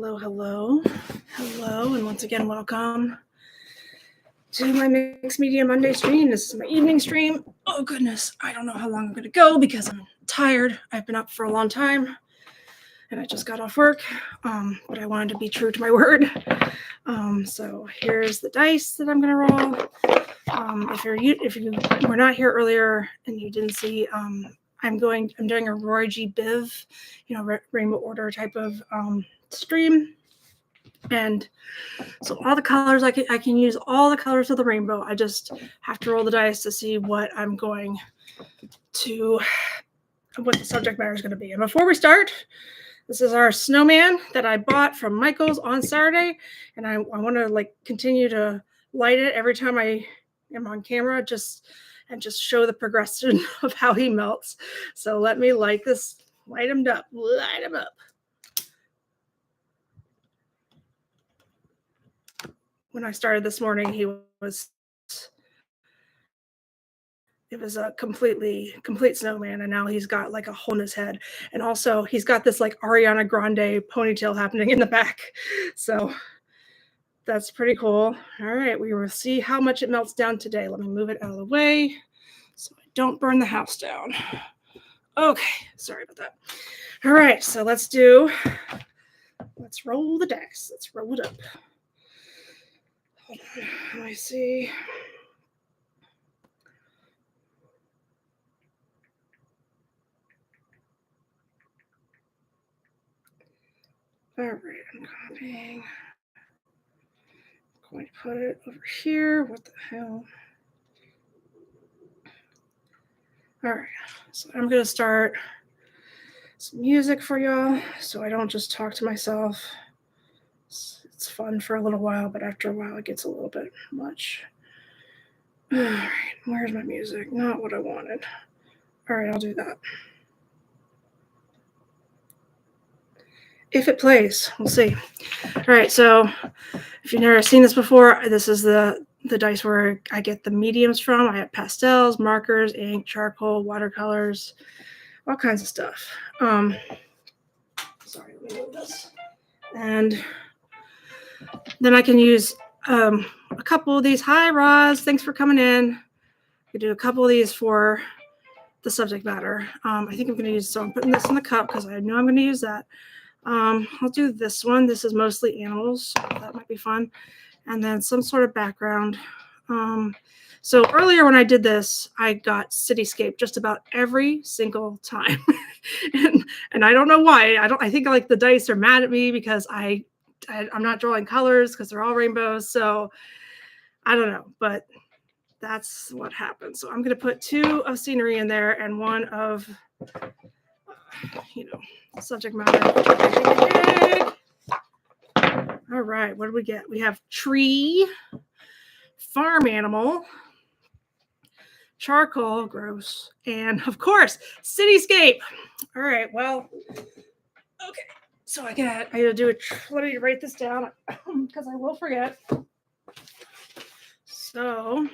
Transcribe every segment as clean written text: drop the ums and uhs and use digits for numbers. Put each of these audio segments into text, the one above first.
Hello, and once again, welcome to my Mixed Media Monday stream. This is my evening stream. Oh goodness, I don't know how long I'm going to go because I'm tired. I've been up for a long time, and I just got off work, but I wanted to be true to my word. So here's the dice that I'm going to roll. If you were not here earlier and you didn't see, I'm doing a ROYGBIV, Rainbow Order type of stream. And so all the colors, I can use all the colors of the rainbow. I just have to roll the dice to see what the subject matter is going to be. And before we start, this is our snowman that I bought from Michael's on Saturday. And I want to continue to light it every time I am on camera, just show the progression of how he melts. So let me light him up. When I started this morning, it was a complete snowman, and now he's got like a hole in his head, and also he's got this like Ariana Grande ponytail happening in the back. So that's pretty cool. All right, we will see how much it melts down today. Let me move it out of the way so I don't burn the house down. Okay, sorry about that. All right, so let's roll the dice. Let's roll it up. Hold on, let me see. All right, I'm copying. I'm going to put it over here. What the hell? All right, so I'm going to start some music for y'all so I don't just talk to myself. It's fun for a little while, but after a while it gets a little bit much. All right, where's my music? Not what I wanted. All right, I'll do that. If it plays, we'll see. All right, so if you've never seen this before, this is the dice where I get the mediums from. I have pastels, markers, ink, charcoal, watercolors, all kinds of stuff. Sorry, let me move this. And then I can use a couple of these. Hi, Roz. Thanks for coming in. I do a couple of these for the subject matter. I think I'm going to use, so I'm putting this in the cup because I know I'm going to use that. I'll do this one. This is mostly animals, so that might be fun. And then some sort of background. So earlier when I did this, I got cityscape just about every single time. and I don't know why. I think like the dice are mad at me because I'm not drawing colors because they're all rainbows. So I don't know, but that's what happens. So I'm going to put 2 of scenery in there and 1 of, subject matter. All right, what do we get? We have tree, farm animal, charcoal, gross, and of course, cityscape. All right, well, okay. So I gotta do it. Let me write this down because I will forget. So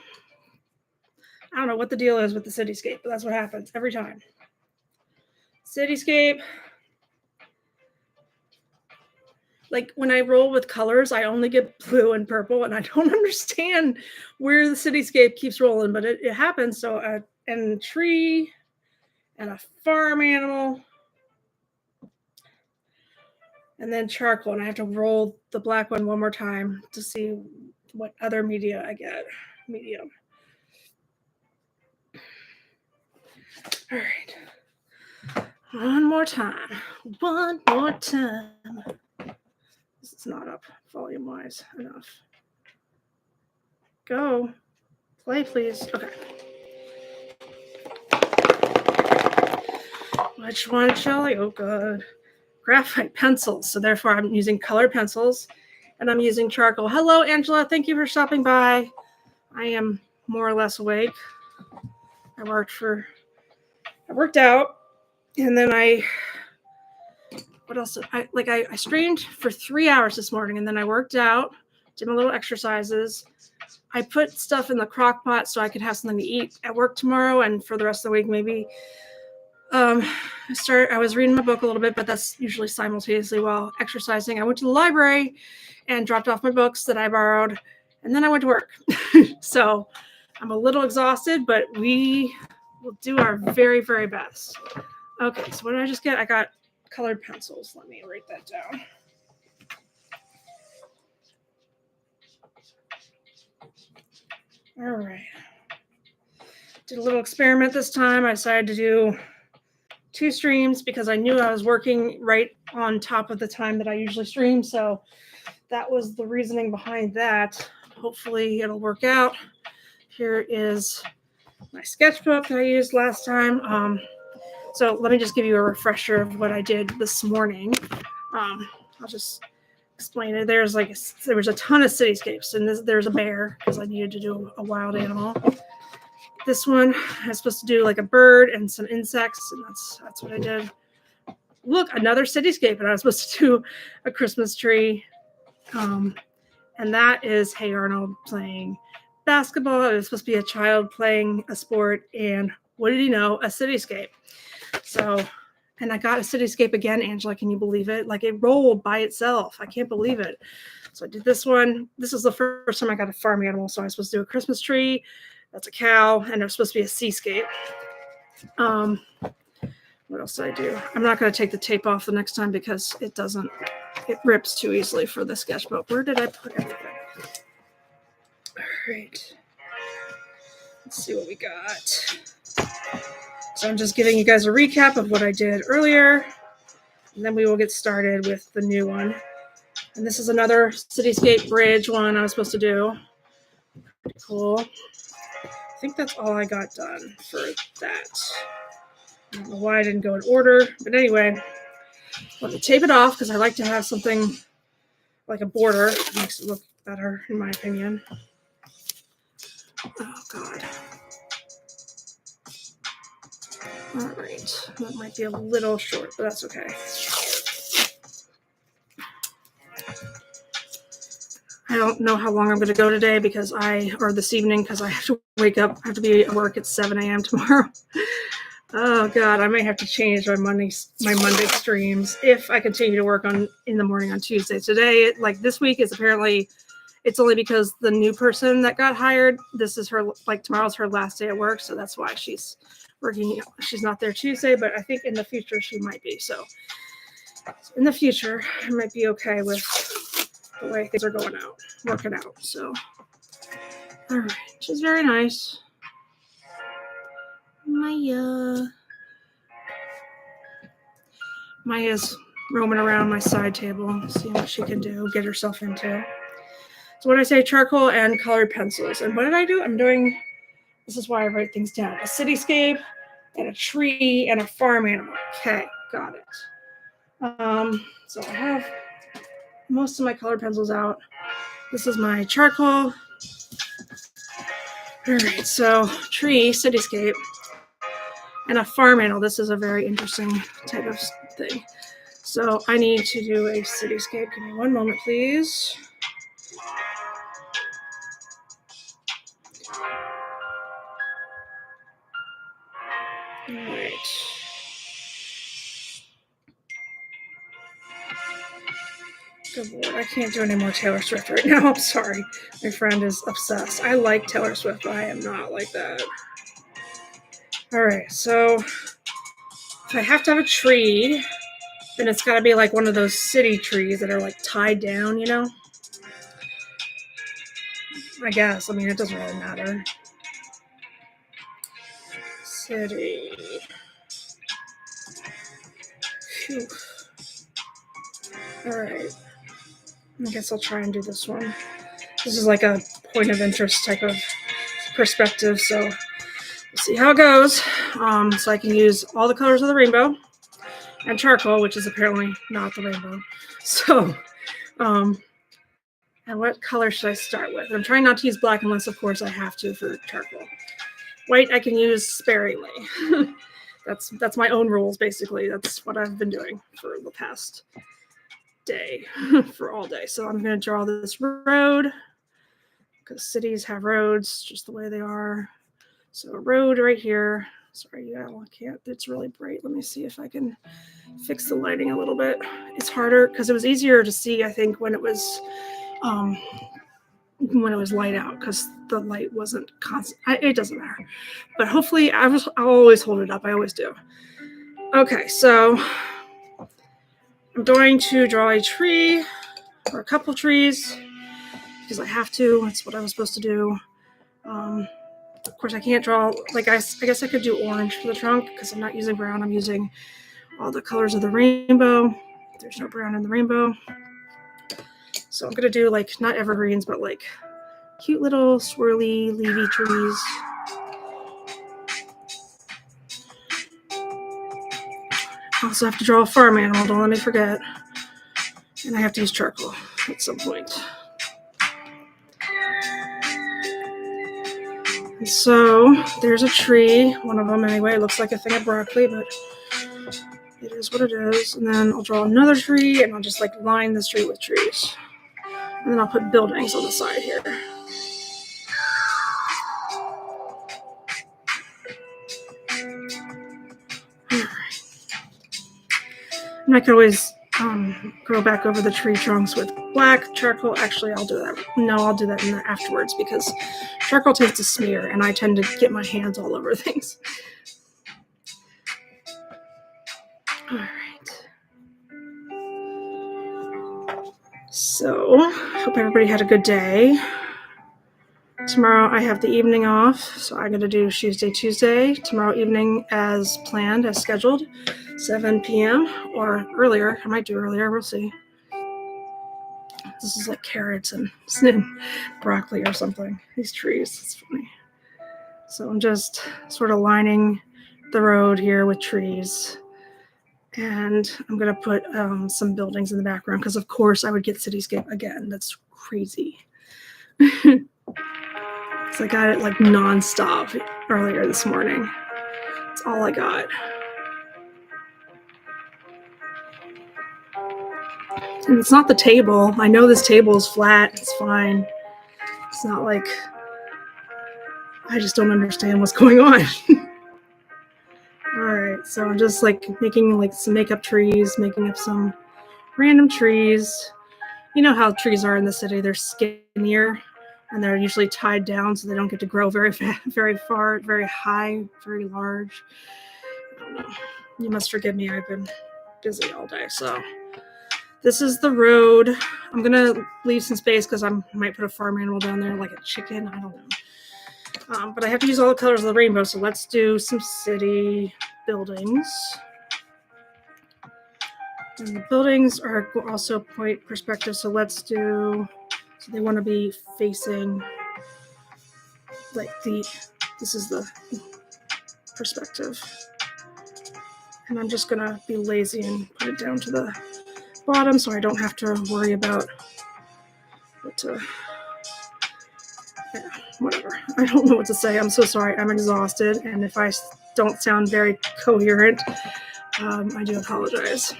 I don't know what the deal is with the cityscape, but that's what happens every time. Cityscape. Like when I roll with colors, I only get blue and purple, and I don't understand where the cityscape keeps rolling, but it happens. So and a tree and a farm animal. And then charcoal, and I have to roll the black one more time to see what other media I get. Medium. All right. One more time. This is not up volume-wise enough. Go. Play, please. Okay. Which one shall I? Oh, good. Graphite pencils. So therefore, I'm using colored pencils, and I'm using charcoal. Hello, Angela. Thank you for stopping by. I am more or less awake. I worked out, and then what else? I streamed for 3 hours this morning, and then I worked out, did my little exercises. I put stuff in the crock pot so I could have something to eat at work tomorrow and for the rest of the week, maybe I was reading my book a little bit, but that's usually simultaneously while exercising. I went to the library and dropped off my books that I borrowed, and then I went to work. So I'm a little exhausted, but we will do our very, very best. Okay, so what did I just get? I got colored pencils. Let me write that down. All right. Did a little experiment this time. I decided to do 2 streams because I knew I was working right on top of the time that I usually stream. So that was the reasoning behind that. Hopefully it'll work out. Here is my sketchbook that I used last time. So let me just give you a refresher of what I did this morning. I'll just explain it. There was a ton of cityscapes, and there's a bear because I needed to do a wild animal. This one I was supposed to do like a bird and some insects, and that's what I did. Look, another cityscape, and I was supposed to do a Christmas tree. And that is Hey Arnold playing basketball. It was supposed to be a child playing a sport, and what did he know? A cityscape. So, and I got a cityscape again, Angela. Can you believe it? Like, it rolled by itself. I can't believe it. So I did this one. This is the first time I got a farm animal. So I was supposed to do a Christmas tree. That's a cow, and there's supposed to be a seascape. What else did I do? I'm not going to take the tape off the next time because it rips too easily for the sketchbook. Where did I put everything? All right. Let's see what we got. So I'm just giving you guys a recap of what I did earlier, and then we will get started with the new one. And this is another cityscape bridge one I was supposed to do. Pretty cool. I think that's all I got done for that. I don't know why I didn't go in order, but anyway, let me tape it off because I like to have something like a border. It makes it look better, in my opinion. Oh, God. All right. That might be a little short, but that's okay. I don't know how long I'm going to go today or this evening because I have to wake up. I have to be at work at 7 a.m. tomorrow. Oh, God. I may have to change my Monday streams if I continue to work in the morning on Tuesday. Today, like this week, is apparently it's only because the new person that got hired, this is her, like tomorrow's her last day at work. So that's why she's working. She's not there Tuesday, but I think in the future she might be. So in the future, I might be okay with the way things are working out. So, all right, which is very nice. Maya's roaming around my side table, seeing what she can do, get herself into. So when I say charcoal and colored pencils, and what did I do? This is why I write things down. A cityscape and a tree and a farm animal. Okay, got it. So I have most of my colored pencils out. This is my charcoal. All right, so tree, cityscape, and a farm animal. This is a very interesting type of thing. So I need to do a cityscape. Give me one moment, please. All right. Good Lord, I can't do any more Taylor Swift right now. I'm sorry. My friend is obsessed. I like Taylor Swift, but I am not like that. All right, so if I have to have a tree, then it's got to be like one of those city trees that are like tied down, you know? I guess. I mean, it doesn't really matter. City. Phew. All right. I guess I'll try and do this one. This is like a point of interest type of perspective, so we'll see how it goes. So I can use all the colors of the rainbow and charcoal, which is apparently not the rainbow. So, and what color should I start with? I'm trying not to use black unless, of course, I have to for charcoal. White I can use sparingly. That's my own rules, basically. That's what I've been doing for the past day, for all day. So I'm going to draw this road because cities have roads just the way they are. So a road right here. Sorry, yeah, I can't. It's really bright. Let me see if I can fix the lighting a little bit. It's harder because it was easier to see, I think, when it was light out because the light wasn't constant. It doesn't matter. But hopefully, I'll always hold it up. I always do. Okay, so I'm going to draw a tree or a couple trees because I have to. That's what I was supposed to do. Of course, I can't draw, like, I guess I could do orange for the trunk because I'm not using brown. I'm using all the colors of the rainbow. There's no brown in the rainbow. So I'm going to do, like, not evergreens, but, like, cute little swirly, leafy trees. I also have to draw a farm animal, don't let me forget. And I have to use charcoal at some point. And so there's a tree, one of them anyway. It looks like a thing of broccoli, but it is what it is. And then I'll draw another tree, and I'll just like line the street with trees. And then I'll put buildings on the side here. Alright. And I can always go back over the tree trunks with black charcoal. Actually, I'll do that. No, I'll do that afterwards because charcoal tends to smear, and I tend to get my hands all over things. All right. So, hope everybody had a good day. Tomorrow I have the evening off, so I'm going to do Tuesday. Tomorrow evening as planned, as scheduled, 7 p.m. or earlier. I might do earlier. We'll see. This is like carrots and broccoli or something. These trees. It's funny. So I'm just sort of lining the road here with trees. And I'm going to put some buildings in the background because, of course, I would get cityscape again. That's crazy. So I got it like nonstop earlier this morning. That's all I got. And it's not the table. I know this table is flat. It's fine. It's not like I just don't understand what's going on. All right, so I'm just like making like some makeup trees, making up some random trees. You know how trees are in the city. They're skinnier and they're usually tied down so they don't get to grow very far, very high, very large. I don't know. You must forgive me. I've been busy all day. So this is the road. I'm going to leave some space because I might put a farm animal down there like a chicken. I don't know. But I have to use all the colors of the rainbow. So let's do some city buildings. And the buildings are also point perspective. So let's do, so they want to be facing like this is the perspective. And I'm just going to be lazy and put it down to the bottom so I don't have to worry about what to, yeah, whatever. I don't know what to say. I'm so sorry. I'm exhausted. And if I don't sound very coherent, I do apologize.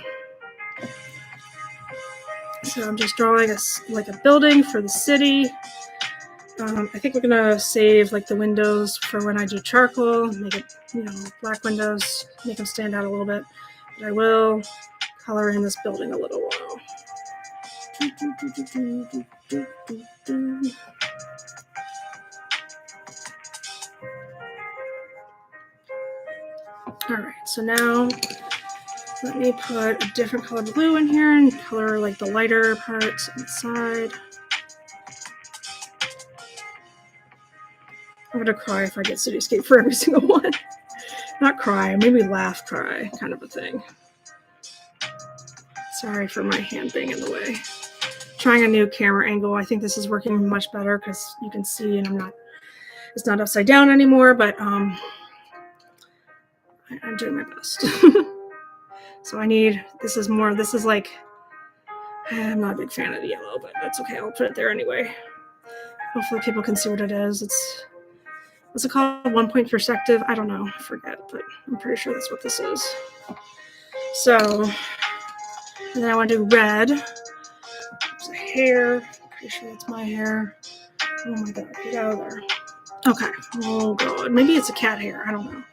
So I'm just drawing a building for the city. I think we're gonna save like the windows for when I do charcoal, make it, black windows, make them stand out a little bit. But I will color in this building a little while. All right, so now let me put a different color blue in here and color like the lighter parts on the side. I'm going to cry if I get cityscape for every single one. Not cry, maybe laugh, cry, kind of a thing. Sorry for my hand being in the way. Trying a new camera angle. I think this is working much better because you can see and it's not upside down anymore, but I'm doing my best. So this is like, I'm not a big fan of the yellow, but that's okay. I'll put it there anyway. Hopefully people can see what it is. What's it called? 1 point perspective? I don't know. I forget, but I'm pretty sure that's what this is. So, and then I want to do red. There's a hair. Pretty sure that's my hair. Oh my god, get out of there. Okay. Oh god. Maybe it's a cat hair. I don't know.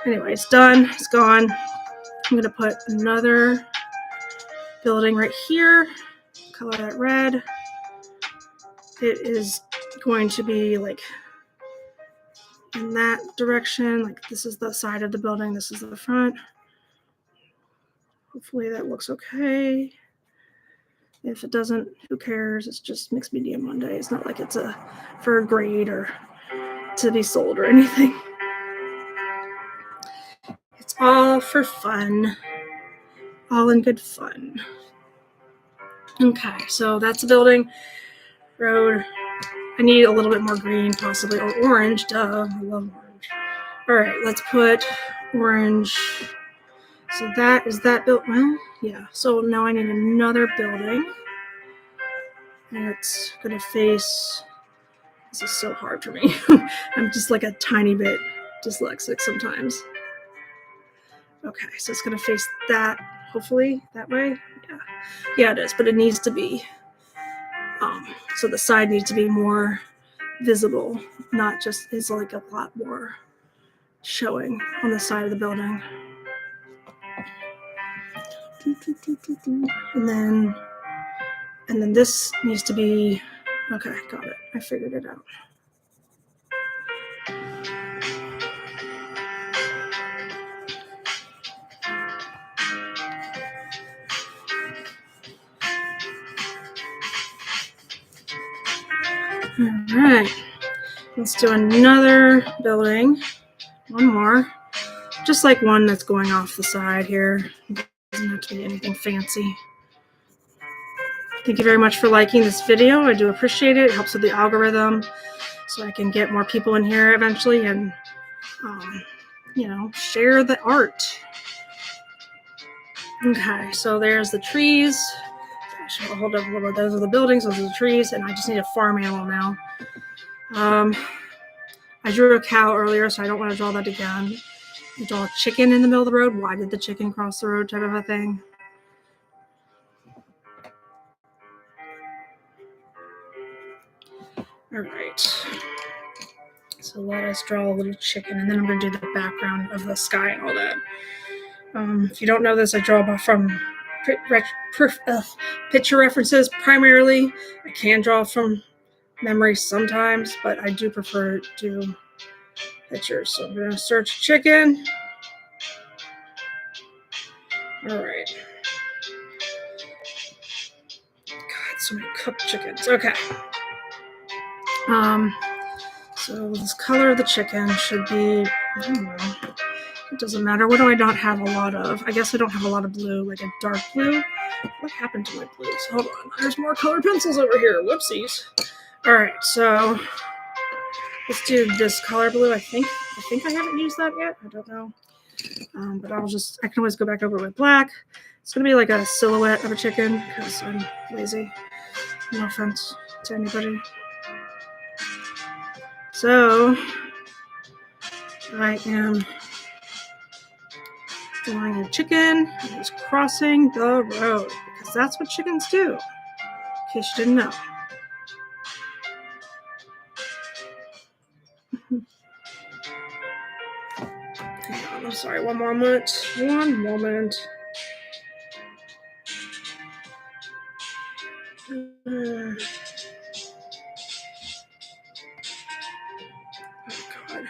Anyway, it's done. It's gone. I'm going to put another building right here. Color that red. It is going to be like in that direction. Like this is the side of the building. This is the front. Hopefully that looks okay. If it doesn't, who cares? It's just mixed media Monday. It's not like it's for a grade or to be sold or anything. It's all for fun. All in good fun. Okay, so that's the building. Road. I need a little bit more green, possibly, or orange. Duh, I love orange. All right, let's put orange. So that is that built. Well, yeah. So now I need another building. And it's going to face. This is so hard for me. I'm just like a tiny bit dyslexic sometimes. Okay, so it's going to face that, hopefully, that way. Yeah, it is, but it needs to be. So the side needs to be more visible, not just, it's like a lot more showing on the side of the building. And then this needs to be, okay, got it. I figured it out. All right, let's do another building. One more, just like one that's going off the side here. It doesn't have to be anything fancy. Thank you very much for liking this video. I do appreciate it. It helps with the algorithm so I can get more people in here eventually and, share the art. Okay, so there's the trees. I'll hold up a little bit. Those are the buildings, those are the trees, and I just need a farm animal now. I drew a cow earlier, so I don't want to draw that again. I draw a chicken in the middle of the road. Why did the chicken cross the road type of a thing? All right. So let us draw a little chicken, and then I'm going to do the background of the sky and all that. If you don't know this, I draw from picture references primarily. I can draw from memory sometimes, but I do prefer to do pictures. So I'm going to search chicken. All right. God, so many cooked chickens. Okay. So this color of the chicken should be, I don't know. It doesn't matter. What do I not have a lot of? I guess I don't have a lot of blue, like a dark blue. What happened to my blues? Hold on. There's more colored pencils over here. Whoopsies. All right, so let's do this color blue. I think I haven't used that yet. I don't know. But I can always go back over with black. It's going to be like a silhouette of a chicken because I'm lazy. No offense to anybody. So I am drawing a chicken and he's crossing the road because that's what chickens do, in case you didn't know. Hang on, I'm sorry, one moment. Oh, God.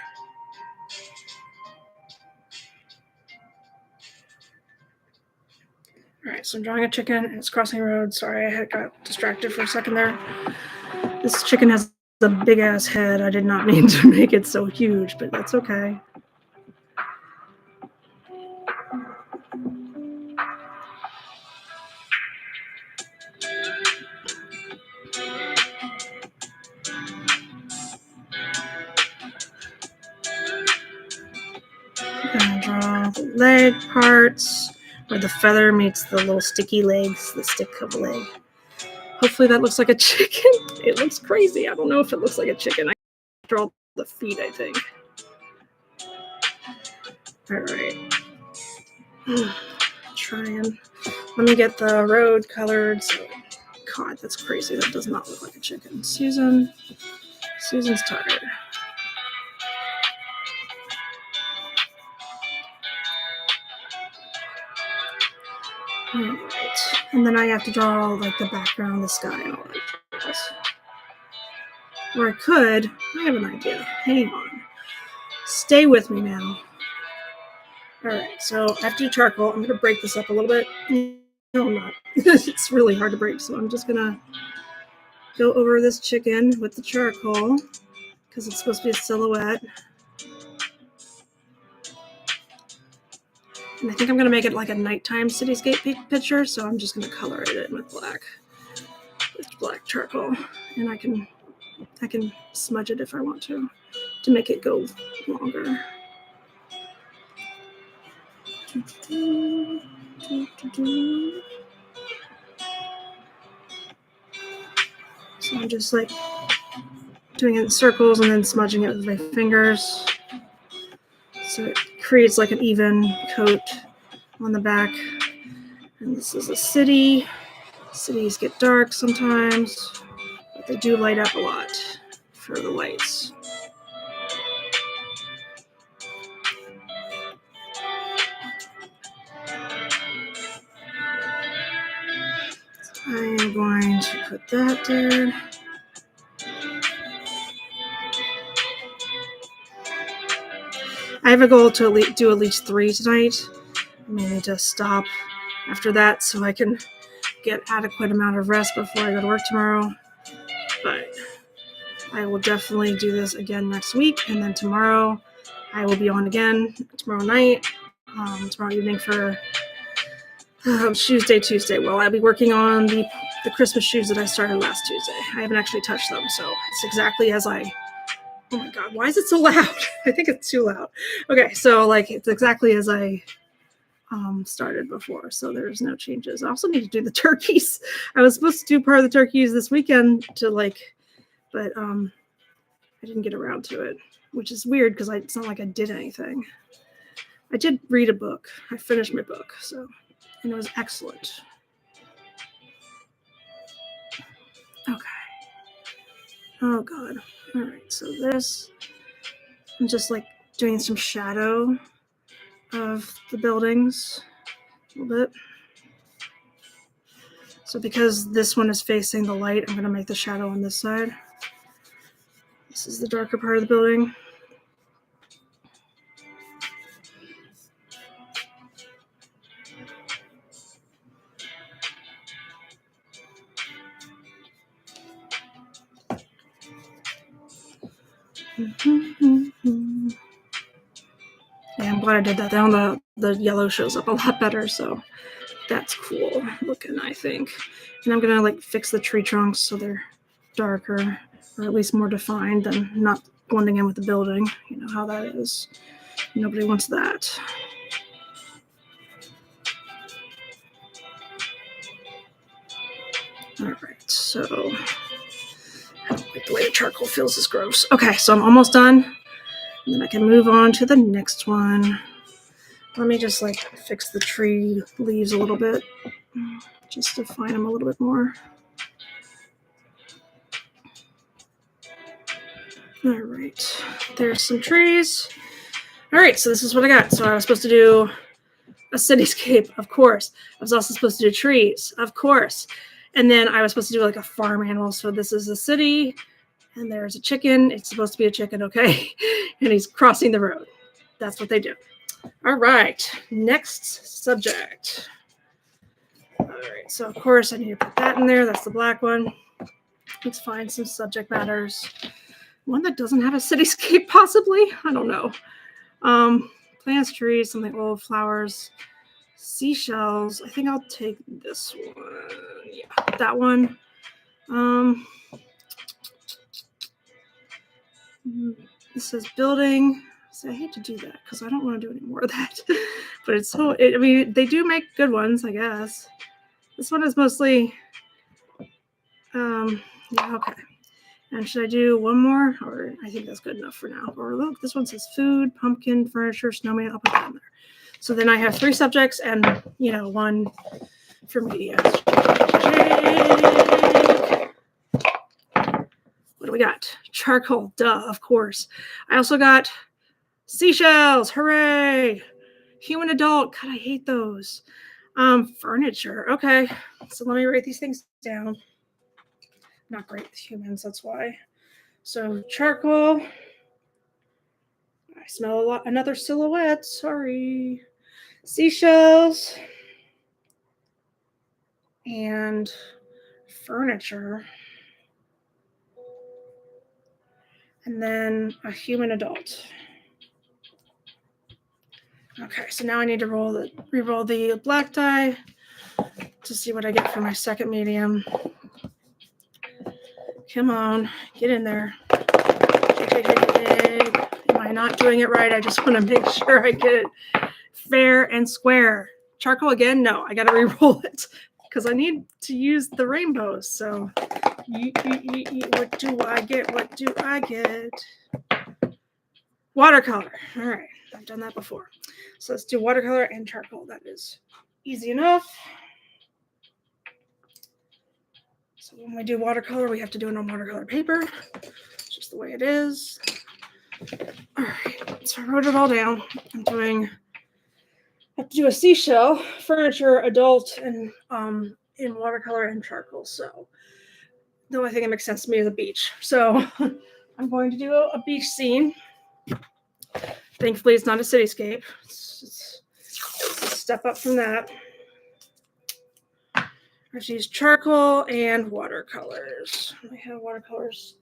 All right, so I'm drawing a chicken and it's crossing the road. Sorry, I got distracted for a second there. This chicken has a big ass head. I did not mean to make it so huge, but that's okay. I'm gonna draw the leg parts where the feather meets the little sticky legs, the stick of the leg. Hopefully that looks like a chicken. It looks crazy. I don't know if it looks like a chicken. I draw the feet, I think. All right. Trying. Let me get the road colored. So, God, that's crazy. That does not look like a chicken. Susan's tired. All right. And then I have to draw like the background, the sky, and all that jazz. Or I have an idea. Hang on. Stay with me now. All right, so I have to do charcoal. I'm going to break this up a little bit. No, I'm not. It's really hard to break, so I'm just going to go over this chicken with the charcoal because it's supposed to be a silhouette. And I think I'm going to make it like a nighttime cityscape picture, so I'm just going to color it in with black charcoal. And I can smudge it if I want to make it go longer. So I'm just like doing it in circles and then smudging it with my fingers. So it creates like an even coat on the back. And this is a city. Cities get dark sometimes, but they do light up a lot for the lights. I am going to put that there. I have a goal to do at least 3 tonight. I may need to stop after that so I can get adequate amount of rest before I go to work tomorrow. But I will definitely do this again next week, and then tomorrow I will be on again tomorrow night, tomorrow evening for Shoes Day Tuesday. Well, I'll be working on the Christmas shoes that I started last Tuesday. I haven't actually touched them, so it's exactly as I... Oh my God, why is it so loud? I think it's too loud. Okay, so like it's exactly as I started before, so there's no changes. I also need to do the turkeys. I was supposed to do part of the turkeys this weekend but I didn't get around to it, which is weird because it's not like I did anything. I did read a book. I finished my book, and it was excellent. Okay. Oh God. All right, so I'm just like doing some shadow of the buildings a little bit. So because this one is facing the light, I'm going to make the shadow on this side. This is the darker part of the building. Yeah, I'm glad I did that. Now the yellow shows up a lot better, so that's cool looking, I think. And I'm gonna like fix the tree trunks so they're darker, or at least more defined than not blending in with the building. You know how that is. Nobody wants that. All right, so I don't like the way the charcoal feels. Is gross. Okay, so I'm almost done. And then I can move on to the next one. Let me just like fix the tree leaves a little bit, just to define them a little bit more. All right, there's some trees. All right, so this is what I got. So I was supposed to do a cityscape, of course. I was also supposed to do trees, of course. And then I was supposed to do like a farm animal. So this is a city, and there's a chicken. It's supposed to be a chicken, okay? And he's crossing the road. That's what they do. All right, next subject. All right, so of course I need to put that in there. That's the black one. Let's find some subject matters. One that doesn't have a cityscape, possibly. I don't know. Plants, trees, something old, flowers, seashells. I think I'll take this one. Yeah, that one. This says building. So I hate to do that because I don't want to do any more of that. But it's so, I mean, they do make good ones, I guess. This one is mostly, yeah, okay. And should I do one more? Or I think that's good enough for now. Or look, this one says food, pumpkin, furniture, snowman. I'll put that in there. So then I have 3 subjects and, one for media. What do we got? Charcoal, duh, of course. I also got seashells, hooray. Human adult, God, I hate those. Furniture. Okay. So let me write these things down. Not great with humans, that's why. So charcoal. I smell a lot. Another silhouette. Sorry. Seashells. And furniture. And then a human adult. Okay, so now I need to re-roll the black die to see what I get for my second medium. Come on, get in there. Am I not doing it right? I just want to make sure I get it fair and square. Charcoal again? No, I got to re-roll it because I need to use the rainbows. So what do I get? What do I get? Watercolor. All right, I've done that before. So let's do watercolor and charcoal. That is easy enough. So when we do watercolor, we have to do it on watercolor paper. It's just the way it is. All right, so I wrote it all down. I have to do a seashell, furniture, adult, and in watercolor and charcoal. So the only thing that makes sense to me is a beach. So I'm going to do a beach scene. Thankfully, it's not a cityscape. It's a step up from that. I have to use charcoal and watercolors. I have watercolors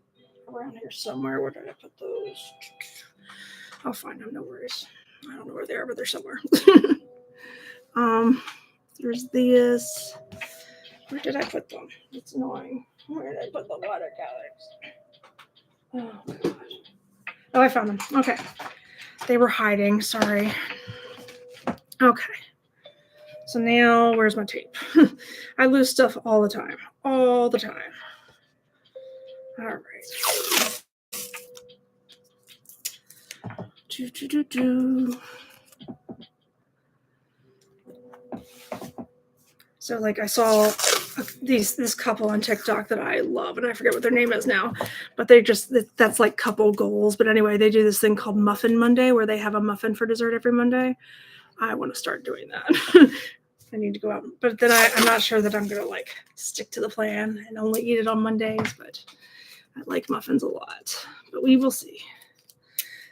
around here somewhere. Where did I put those? I'll find them, no worries. I don't know where they are, but they're somewhere. There's this. Where did I put them? It's annoying. Where did I put the watercolors? Oh my gosh. Oh, I found them. Okay. They were hiding. Sorry. Okay. So now, where's my tape? I lose stuff all the time. All the time. All right. So like I saw this couple on TikTok that I love, and I forget what their name is now, but that's like couple goals. But anyway, they do this thing called Muffin Monday where they have a muffin for dessert every Monday. I want to start doing that. I need to go out, but then I'm not sure that I'm going to like stick to the plan and only eat it on Mondays, but I like muffins a lot, but we will see.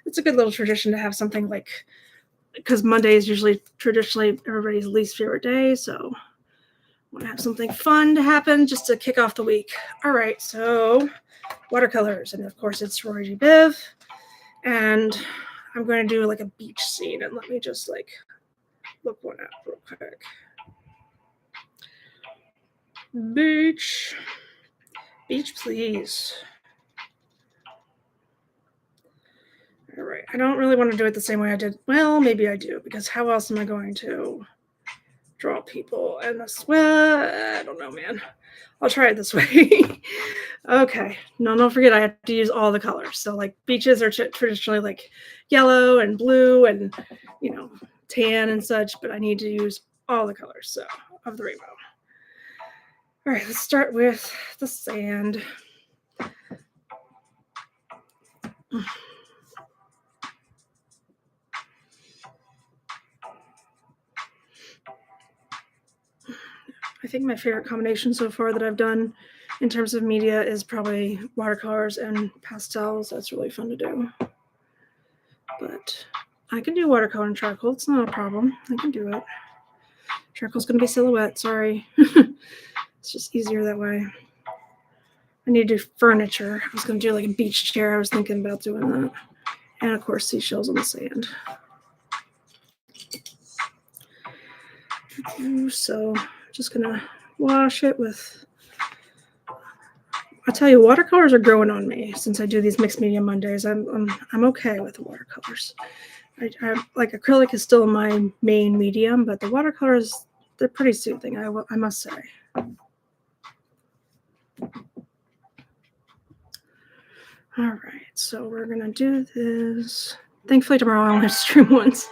It's a good little tradition to have something like, because Monday is usually traditionally everybody's least favorite day. So I want to have something fun to happen just to kick off the week. All right. So watercolors. And of course it's ROYGBIV. And I'm going to do like a beach scene, and let me just like look one up real quick. Beach, please. All right. I don't really want to do it the same way I did. Well, maybe I do, because how else am I going to draw people? And well, I don't know, man. I'll try it this way. Okay. No, don't forget I have to use all the colors. So like beaches are traditionally like yellow and blue and, tan and such, but I need to use all the colors of the rainbow. All right, let's start with the sand. I think my favorite combination so far that I've done in terms of media is probably watercolors and pastels. That's really fun to do. But I can do watercolor and charcoal. It's not a problem. I can do it. Charcoal's going to be silhouette. Sorry. It's just easier that way. I need to do furniture. I was going to do like a beach chair. I was thinking about doing that. And of course, seashells on the sand. So just going to wash it with, I'll tell you, watercolors are growing on me since I do these mixed media Mondays. I'm okay with the watercolors. I like acrylic is still my main medium, but the watercolors, they're pretty soothing, I must say. All right, so we're going to do this. Thankfully, tomorrow I only have to stream once,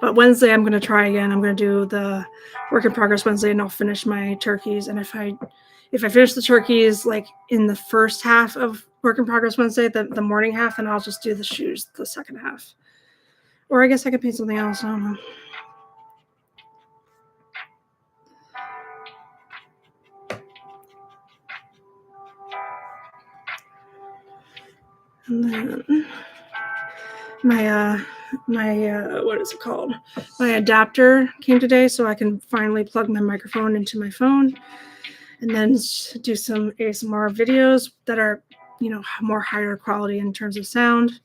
but Wednesday I'm going to try again. I'm going to do the work in progress Wednesday, and I'll finish my turkeys. And if I finish the turkeys like in the first half of work in progress Wednesday, the morning half, then I'll just do the shoes the second half. Or I guess I could paint something else. I don't know. And then my what is it called? My adapter came today, so I can finally plug my microphone into my phone and then do some ASMR videos that are, more higher quality in terms of sound.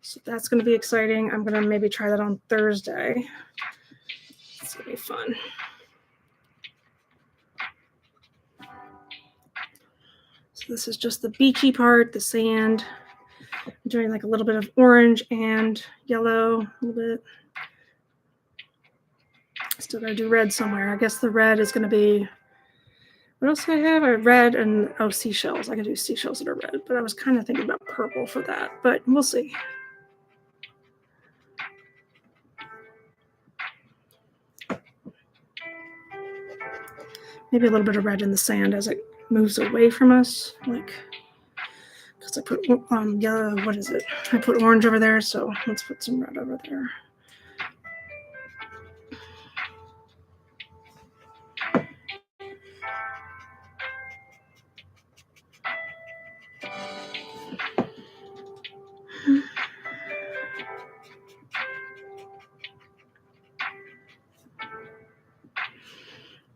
So that's going to be exciting. I'm going to maybe try that on Thursday. It's going to be fun. So this is just the beachy part, the sand. I'm doing like a little bit of orange and yellow, a little bit. Still got to do red somewhere. I guess the red is going to be, what else do I have? I have red and, seashells. I can do seashells that are red, but I was kind of thinking about purple for that, but we'll see. Maybe a little bit of red in the sand as it moves away from us, like, because I put yellow, what is it? I put orange over there, so let's put some red over there.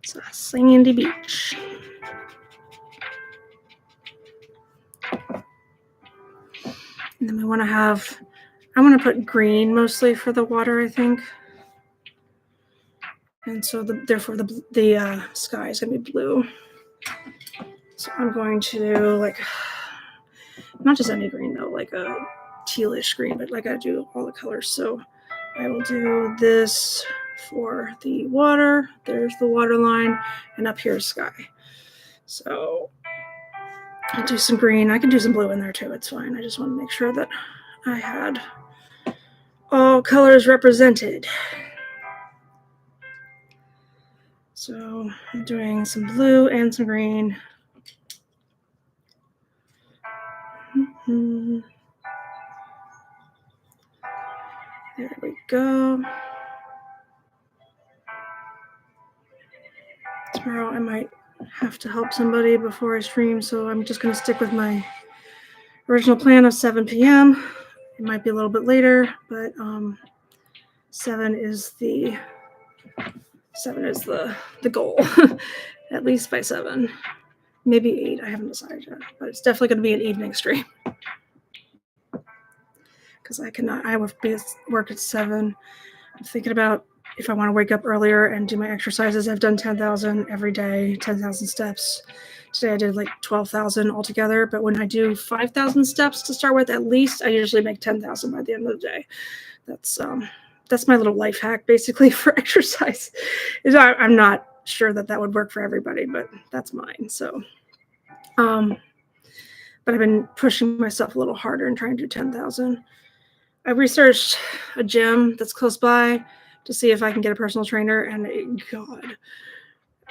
It's a sandy beach. And then we want to have, I want to put green mostly for the water, I think. And so therefore the sky is going to be blue. So I'm going to do like, not just any green though, like a tealish green, but like I do all the colors. So I will do this for the water. There's the water line, and up here is sky. So I'll do some green. I can do some blue in there too. It's fine. I just want to make sure that I had all colors represented. So I'm doing some blue and some green. There we go. Tomorrow I might have to help somebody before I stream, so I'm just going to stick with my original plan of 7 p.m. It might be a little bit later, but 7 is the goal. At least by 7. Maybe 8. I haven't decided yet, but it's definitely going to be an evening stream. Because I would work at 7. I'm thinking about if I want to wake up earlier and do my exercises. I've done 10,000 every day, 10,000 steps. Today I did like 12,000 altogether, but when I do 5,000 steps to start with, at least I usually make 10,000 by the end of the day. That's my little life hack basically for exercise. I'm not sure that would work for everybody, but that's mine. So, but I've been pushing myself a little harder and trying to do 10,000. I researched a gym that's close by to see if I can get a personal trainer, and God,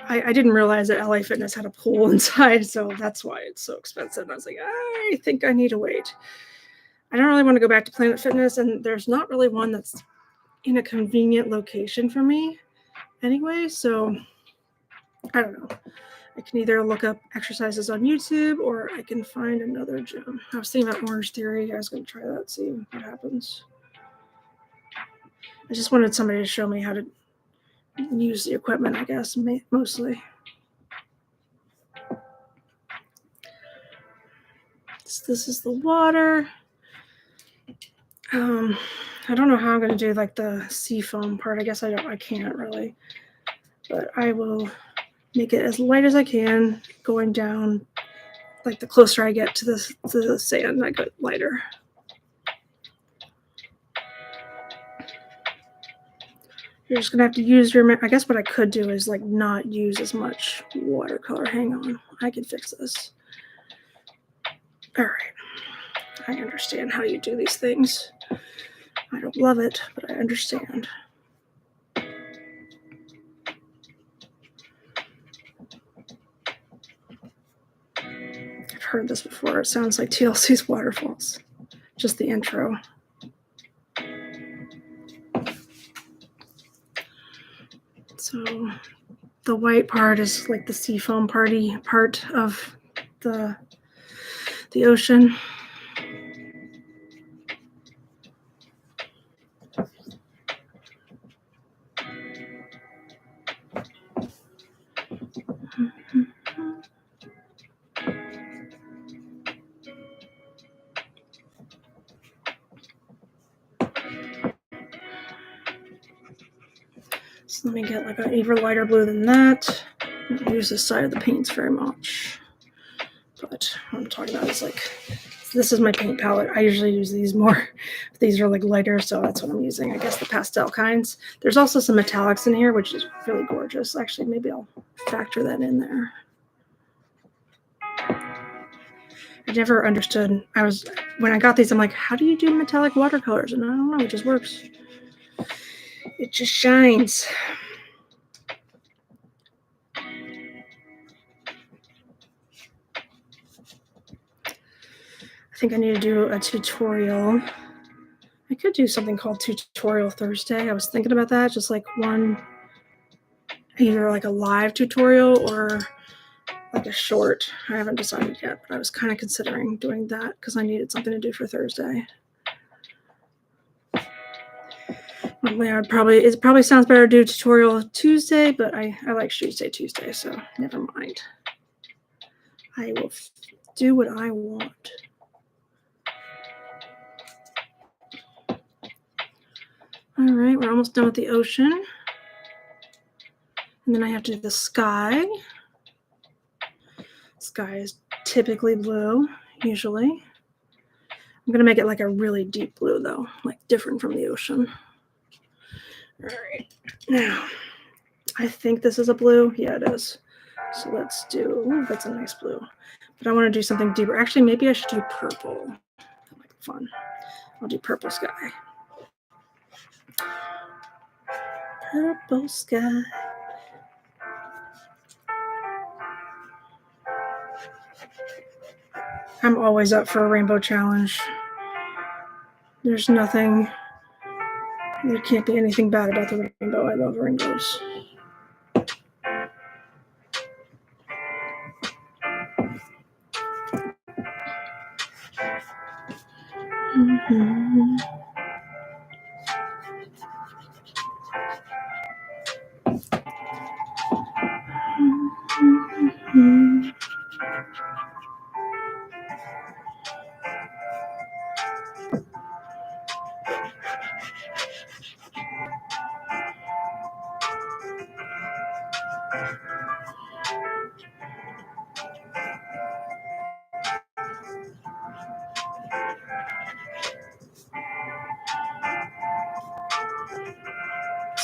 I didn't realize that LA Fitness had a pool inside, so that's why it's so expensive. And I was like, I think I need to wait. I don't really want to go back to Planet Fitness, and there's not really one that's in a convenient location for me anyway, so I don't know. I can either look up exercises on YouTube or I can find another gym. I was thinking about Orange Theory. I was going to try that, see what happens. I just wanted somebody to show me how to use the equipment, I guess, mostly. This is the water. I don't know how I'm going to do like the sea foam part. I guess I can't really, but I will make it as light as I can going down. Like the closer I get to the sand, I get lighter. You're just going to have to use I guess what I could do is like not use as much watercolor. Hang on. I can fix this. All right. I understand how you do these things. I don't love it, but I understand. I've heard this before. It sounds like TLC's Waterfalls. Just the intro. So the white part is like the seafoam part of the ocean. So let me get like an even lighter blue than that. I don't use this side of the paints very much. But what I'm talking about is like, this is my paint palette. I usually use these more. These are like lighter, so that's what I'm using. I guess the pastel kinds. There's also some metallics in here, which is really gorgeous. Actually, maybe I'll factor that in there. I never understood. When I got these, I'm like, how do you do metallic watercolors? And I don't know, it just works. It just shines. I think I need to do a tutorial. I could do something called Tutorial Thursday. I was thinking about that, just like one, either like a live tutorial or like a short. I haven't decided yet, but I was kind of considering doing that because I needed something to do for Thursday. It probably sounds better to do tutorial Tuesday, but I like Tuesday, so never mind. I will do what I want. All right, we're almost done with the ocean. And then I have to do the sky. Sky is typically blue, usually. I'm going to make it like a really deep blue, though, like different from the ocean. All right. Now, I think this is a blue. Yeah, it is. So let's do, ooh, that's a nice blue. But I want to do something deeper. Actually, maybe I should do purple. That might be fun. I'll do purple sky. Purple sky. I'm always up for a rainbow challenge. There's nothing, there can't be anything bad about the rainbow. I love rainbows. Mm-hmm. Mm-hmm.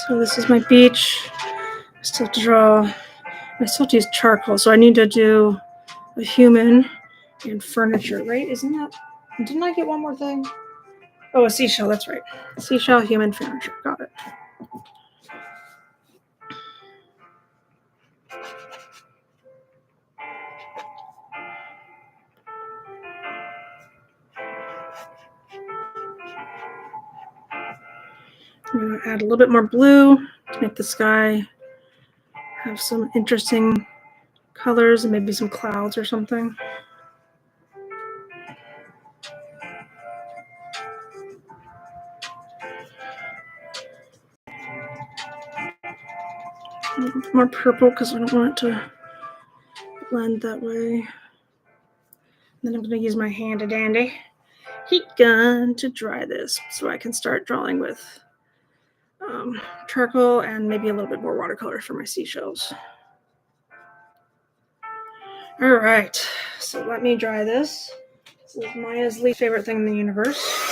So this is my beach. I still have to draw. I still have to use charcoal, so I need to do a human and furniture, right? Isn't that? Didn't I get one more thing? Oh, a seashell. That's right. Seashell, human, furniture. Got it. I'm going to add a little bit more blue to make the sky have some interesting colors and maybe some clouds or something. A little bit more purple because I don't want it to blend that way. Then I'm going to use my handy dandy heat gun to dry this so I can start drawing with charcoal and maybe a little bit more watercolor for my seashells. All right, so let me dry this. This is Maya's least favorite thing in the universe.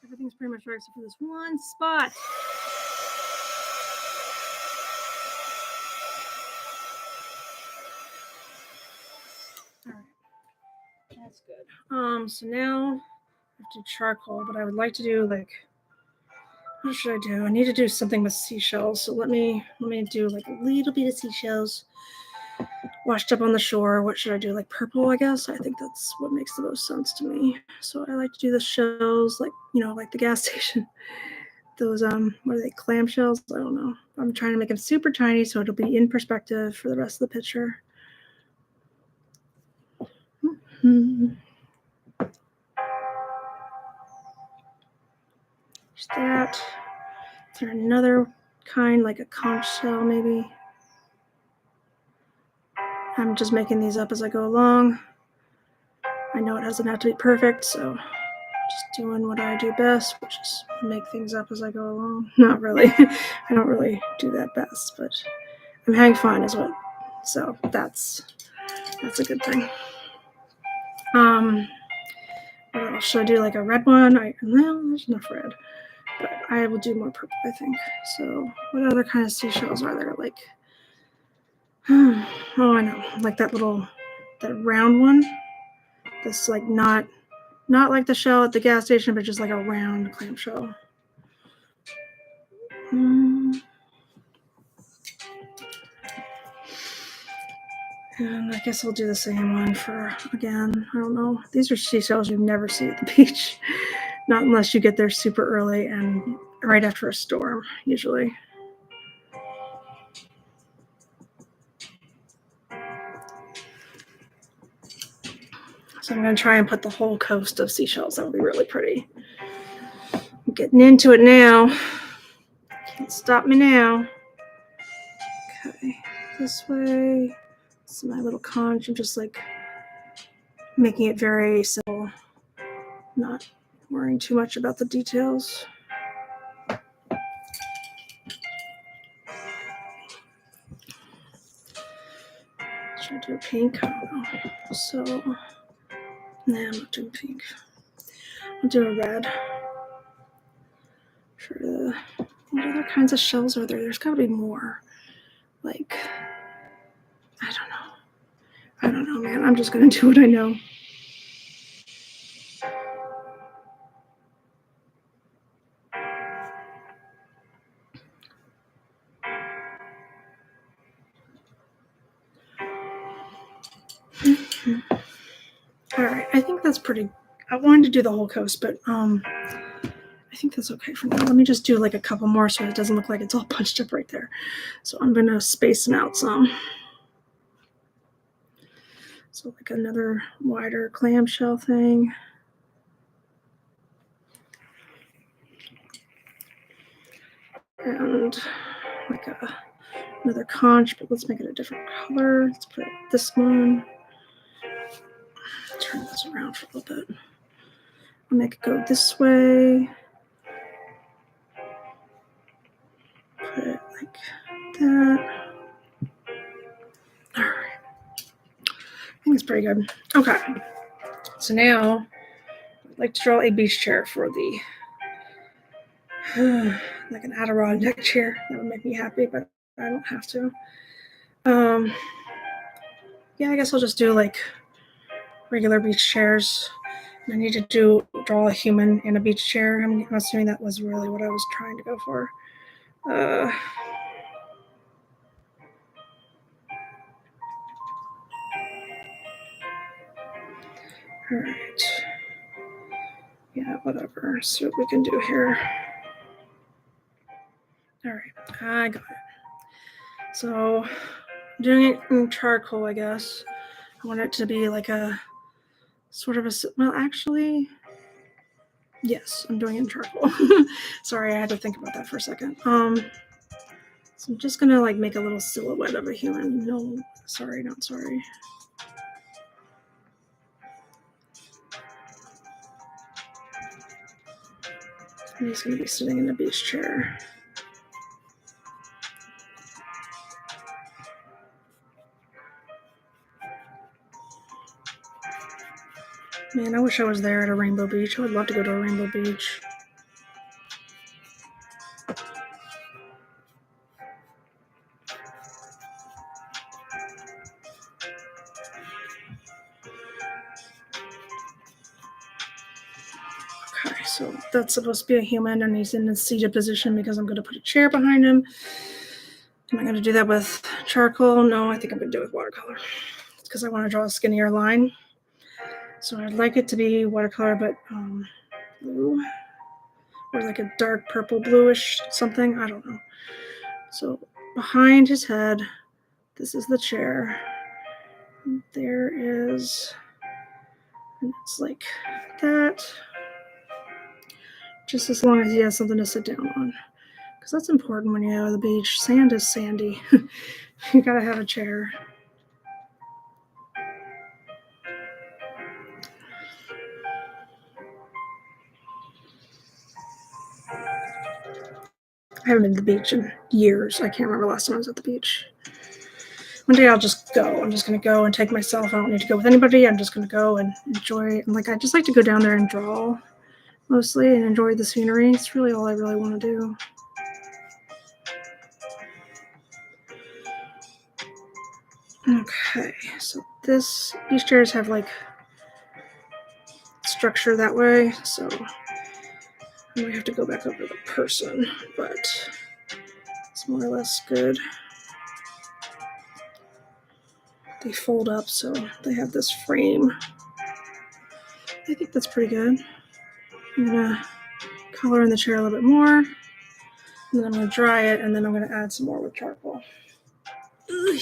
Everything's pretty much right except for this one spot. All right, that's good. So now I have to do charcoal, but I would like to do like, what should I do? I need to do something with seashells. So let me do like a little bit of seashells washed up on the shore. What should I do? Like purple, I guess. I think that's what makes the most sense to me. So I like to do the shells, like, you know, like the gas station. Those, what are they, clam shells? I don't know. I'm trying to make them super tiny so it'll be in perspective for the rest of the picture. Mm-hmm. There's that. Is there another kind, like a conch shell maybe? I'm just making these up as I go along. I know it doesn't have to be perfect, so just doing what I do best, which is make things up as I go along. Not really. I don't really do that best, but I'm having fun is what. So that's a good thing. What else? Should I do like a red one? No, there's enough red, but I will do more purple, I think. So what other kind of seashells are there? Like, oh, I know, like that round one. That's like not like the shell at the gas station, but just like a round clamshell. And I guess I'll do the same one for, again, I don't know. These are seashells you never see at the beach. Not unless you get there super early and right after a storm, usually. So I'm going to try and put the whole coast of seashells. That would be really pretty. I'm getting into it now. Can't stop me now. Okay, this way. This is my little conch. I'm just like making it very simple. Not worrying too much about the details. Should I do pink? I don't know. So, nah, I'm not doing pink. I'll do a red. Sure. What other kinds of shells are there? There's got to be more. Like, I don't know, man. I'm just gonna do what I know. All right, I think that's pretty. I wanted to do the whole coast, but I think that's okay for now. Let me just do like a couple more so it doesn't look like it's all punched up right there. So I'm gonna space them out some. So like another wider clamshell thing. And like another conch, but let's make it a different color. Let's put this one. Turn this around for a little bit. I'll make it go this way. Put it like that. All right. I think it's pretty good. Okay. So now I'd like to draw a beach chair for the like an Adirondack chair. That would make me happy, but I don't have to. Yeah, I guess I'll just do like regular beach chairs. I need to draw a human in a beach chair. I'm assuming that was really what I was trying to go for. All right. Yeah, whatever. See what we can do here. All right, I got it. So I'm doing it in charcoal, I guess. I want it to be like a sort of a, well, actually, yes, I'm doing it in charcoal. Sorry, I had to think about that for a second. So I'm just gonna like make a little silhouette of a human. No, sorry, not sorry. And he's gonna be sitting in a beach chair. Man, I wish I was there at a Rainbow Beach. I would love to go to a Rainbow Beach. Okay, so that's supposed to be a human, and he's in a seated position because I'm going to put a chair behind him. Am I going to do that with charcoal? No, I think I'm going to do it with watercolor because I want to draw a skinnier line. So I'd like it to be watercolor, but blue or like a dark purple bluish something. I don't know. So behind his head, this is the chair. There is, and it's like that. just as long as he has something to sit down on. Because that's important when you go to the beach. Sand is sandy. You gotta have a chair. I haven't been to the beach in years. I can't remember last time I was at the beach. One day I'll just go. I'm just going to go and take myself. I don't need to go with anybody. I'm just going to go and enjoy. And like, I just like to go down there and draw mostly and enjoy the scenery. It's really all I really want to do. Okay, so these chairs have like structure that way, so I might have to go back over the person, but it's more or less good. They fold up, so they have this frame. I think that's pretty good. I'm gonna color in the chair a little bit more, and then I'm gonna dry it, and then I'm gonna add some more with charcoal. Ugh.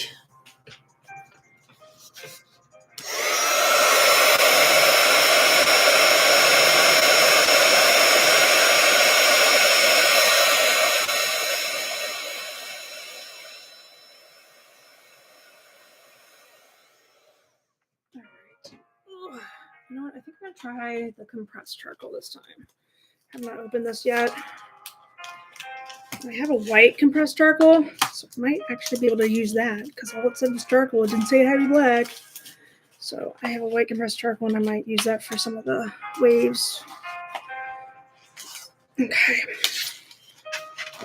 You know what? I think I'm gonna try the compressed charcoal this time. I have not opened this yet. I have a white compressed charcoal, so I might actually be able to use that because all it said was charcoal. It didn't say heavy black. So I have a white compressed charcoal, and I might use that for some of the waves. Okay.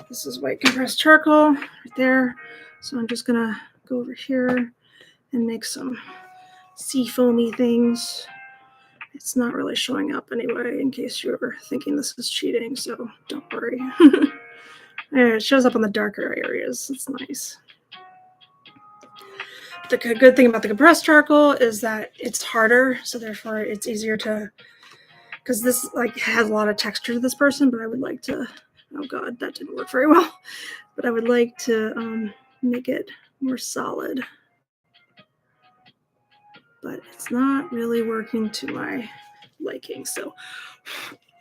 This is white compressed charcoal right there. So I'm just gonna go over here and make some sea foamy things. It's not really showing up anyway, in case you're thinking this is cheating, so don't worry. It shows up on the darker areas. It's nice. The good thing about the compressed charcoal is that it's harder, so therefore it's easier to, because this like has a lot of texture to this person, but I would like to, oh god, that didn't work very well, but I would like to make it more solid. But it's not really working to my liking, so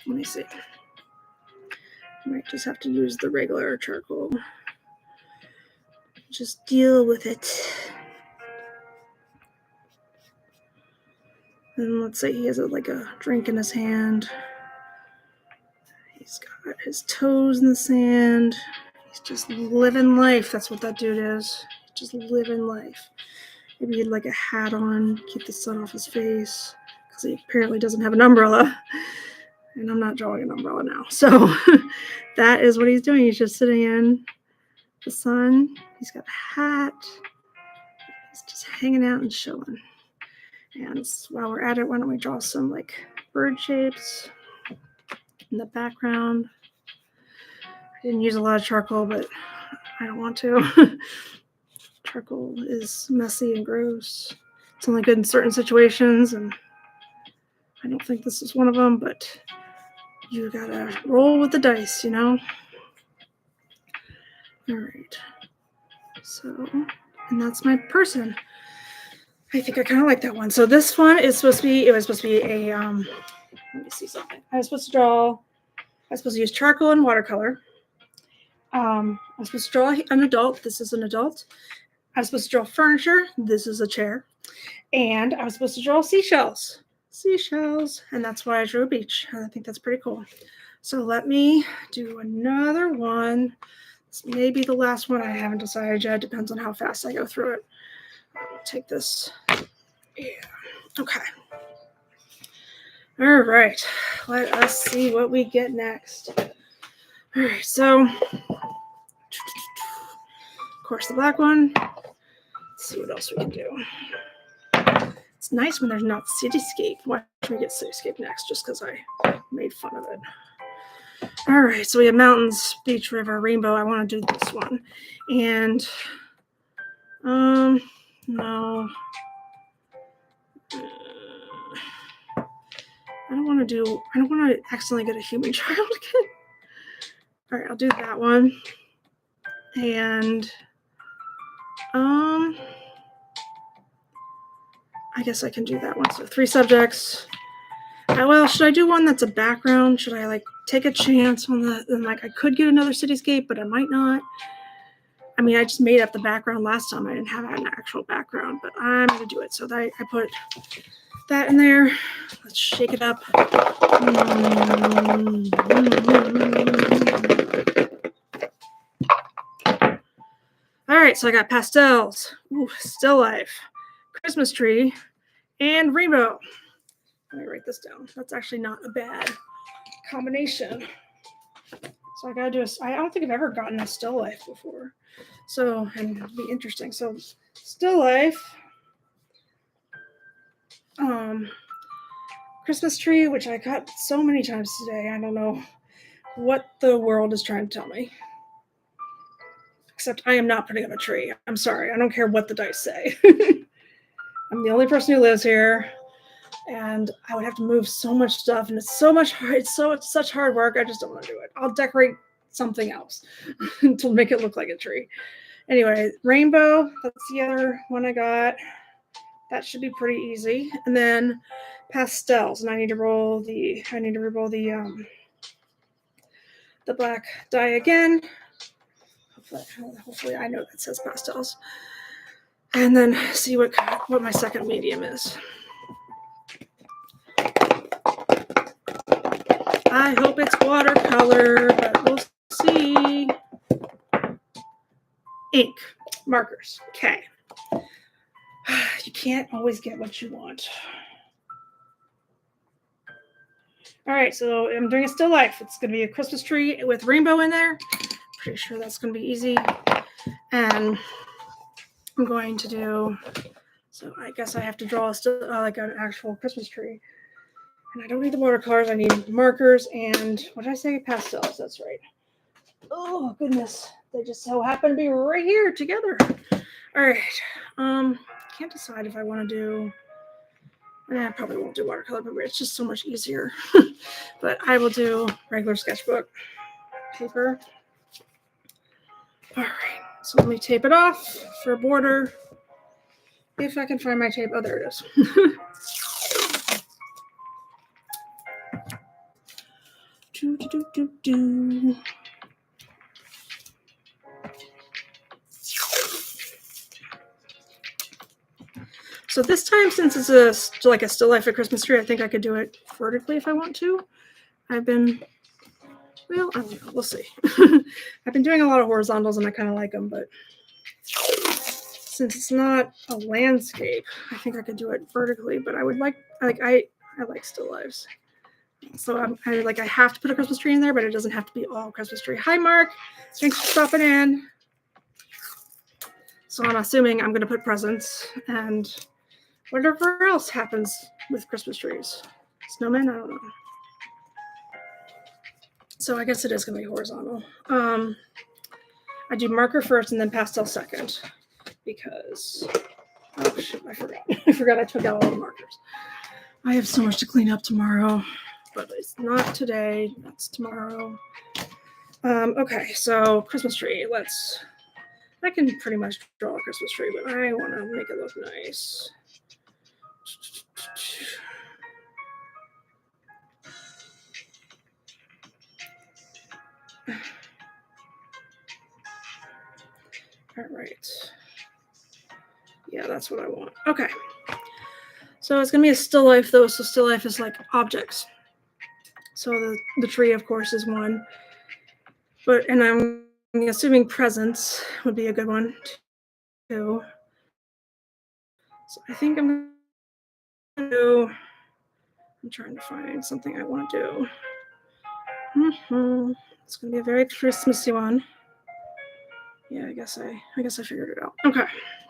let me see. I might just have to use the regular charcoal. Just deal with it. And let's say he has like a drink in his hand. He's got his toes in the sand. He's just living life. That's what that dude is. Just living life. Maybe he had like a hat on, keep the sun off his face, because he apparently doesn't have an umbrella. And I'm not drawing an umbrella now. So that is what he's doing. He's just sitting in the sun. He's got a hat. He's just hanging out and chilling. And while we're at it, why don't we draw some like bird shapes in the background. I didn't use a lot of charcoal, but I don't want to. Charcoal is messy and gross. It's only good in certain situations, and I don't think this is one of them, but you gotta roll with the dice, you know? All right. So, and that's my person. I think I kind of like that one. So this one is supposed to be, it was supposed to be a, let me see something. I was supposed to use charcoal and watercolor. I was supposed to draw an adult. This is an adult. I was supposed to draw furniture. This is a chair. And I was supposed to draw seashells. And that's why I drew a beach. And I think that's pretty cool. So let me do another one. This may be the last one. I haven't decided yet. Depends on how fast I go through it. I'll take this. Yeah. Okay. All right. Let us see what we get next. All right. So, of course, the black one. Let's see what else we can do. It's nice when there's not cityscape. Why don't we get cityscape next? Just because I made fun of it. All right, so we have mountains, beach, river, rainbow. I want to do this one. And, no. I don't want to accidentally get a human child again. All right, I'll do that one. And, I guess I can do that one. So 3 subjects. Well, should I do one that's a background? Should I like take a chance on like I could get another cityscape, but I might not. I mean, I just made up the background last time. I didn't have an actual background, but I'm going to do it. So I put that in there. Let's shake it up. All right, so I got pastels, still life, Christmas tree, and rainbow. Let me write this down. That's actually not a bad combination. So I gotta do I don't think I've ever gotten a still life before. So, and it'll be interesting. So still life, Christmas tree, which I got so many times today. I don't know what the world is trying to tell me. Except I am not putting up a tree. I'm sorry. I don't care what the dice say. I'm the only person who lives here. And I would have to move so much stuff, and it's so much hard. It's such hard work. I just don't want to do it. I'll decorate something else to make it look like a tree. Anyway, rainbow. That's the other one I got. That should be pretty easy. And then pastels, and I need to re-roll the black die again. Hopefully, I know that says pastels. And then see what my second medium is. I hope it's watercolor, but we'll see. Ink, markers. Okay. You can't always get what you want. All right, so I'm doing a still life. It's going to be a Christmas tree with rainbow in there. Pretty sure that's going to be easy. And I'm going to do, so I guess I have to draw like an actual Christmas tree. And I don't need the watercolors. I need markers and, what did I say? Pastels. That's right. Oh, goodness. They just so happen to be right here together. All right. Can't decide if I want to do, I probably won't do watercolor paper. It's just so much easier. But I will do regular sketchbook paper. All right. So let me tape it off for a border. If I can find my tape. Oh, there it is. So this time, since it's like a still life at Christmas tree, I think I could do it vertically if I want to. I don't know, we'll see. I've been doing a lot of horizontals and I kind of like them, but since it's not a landscape, I think I could do it vertically, but I would I like still lives. So I have to put a Christmas tree in there, but it doesn't have to be all Christmas tree. Hi, Mark. Thanks for stopping in. So I'm assuming I'm going to put presents and whatever else happens with Christmas trees. Snowmen? I don't know. So I guess it is going to be horizontal. I do marker first and then pastel second because, oh shit, I forgot. I forgot I took out all the markers. I have so much to clean up tomorrow, but it's not today. That's tomorrow. Okay, so Christmas tree. I can pretty much draw a Christmas tree, but I want to make it look nice. All right. Yeah, that's what I want. Okay. So it's going to be a still life, though. So still life is like objects. So the tree, of course, is one. And I'm assuming presents would be a good one, too. So I think I'm going to do, I'm trying to find something I want to do. It's going to be a very Christmassy one. Yeah, I guess I figured it out. Okay,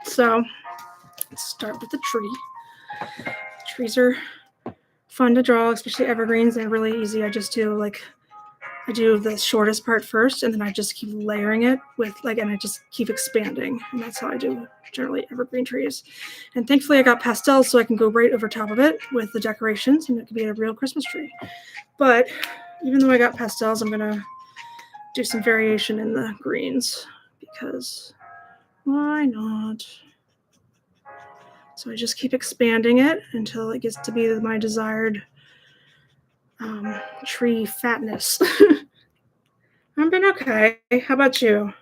so let's start with the tree. Trees are fun to draw, especially evergreens. They're really easy. I do the shortest part first, and then I just keep layering it and I just keep expanding. And that's how I do generally evergreen trees. And thankfully I got pastels so I can go right over top of it with the decorations, and it could be a real Christmas tree. But even though I got pastels, I'm going to do some variation in the greens because why not? So I just keep expanding it until it gets to be my desired tree fatness. I've been okay. How about you?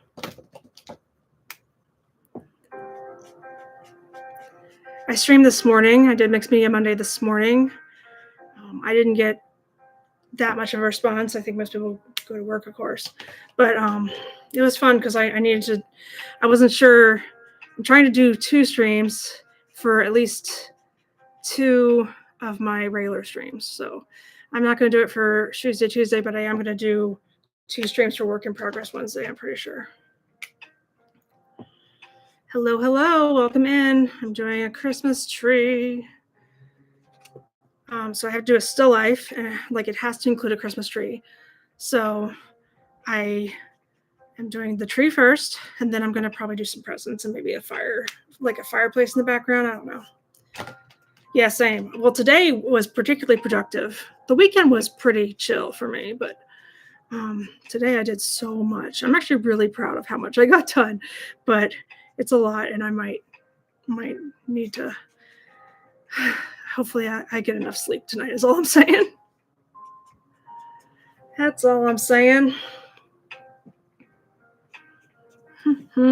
I streamed this morning. I did Mixed Media Monday this morning. I didn't get that much of a response. I think most people go to work, of course. But it was fun because I needed to, I wasn't sure. I'm trying to do 2 streams for at least 2 of my regular streams. So I'm not going to do it for Tuesday, but I am going to do 2 streams for Work in Progress Wednesday, I'm pretty sure. Hello, hello, welcome in. I'm doing a Christmas tree. So I have to do a still life, like it has to include a Christmas tree. So I am doing the tree first, and then I'm going to probably do some presents and maybe a fire, like a fireplace in the background. I don't know. Yeah, same. Well, today was particularly productive. The weekend was pretty chill for me, but today I did so much. I'm actually really proud of how much I got done, but it's a lot, and I might need to. Hopefully, I get enough sleep tonight. Is all I'm saying. That's all I'm saying. So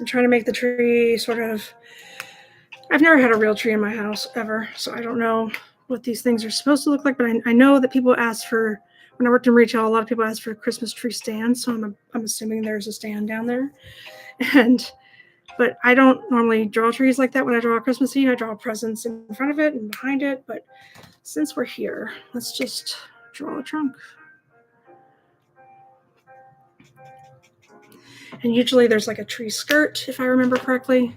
I'm trying to make the tree sort of. I've never had a real tree in my house ever, so I don't know what these things are supposed to look like. But I know that people ask for. When I worked in retail, a lot of people asked for Christmas tree stands, so I'm assuming there's a stand down there. But I don't normally draw trees like that when I draw a Christmas scene. I draw presents in front of it and behind it. But since we're here, let's just draw a trunk. And usually there's like a tree skirt, if I remember correctly.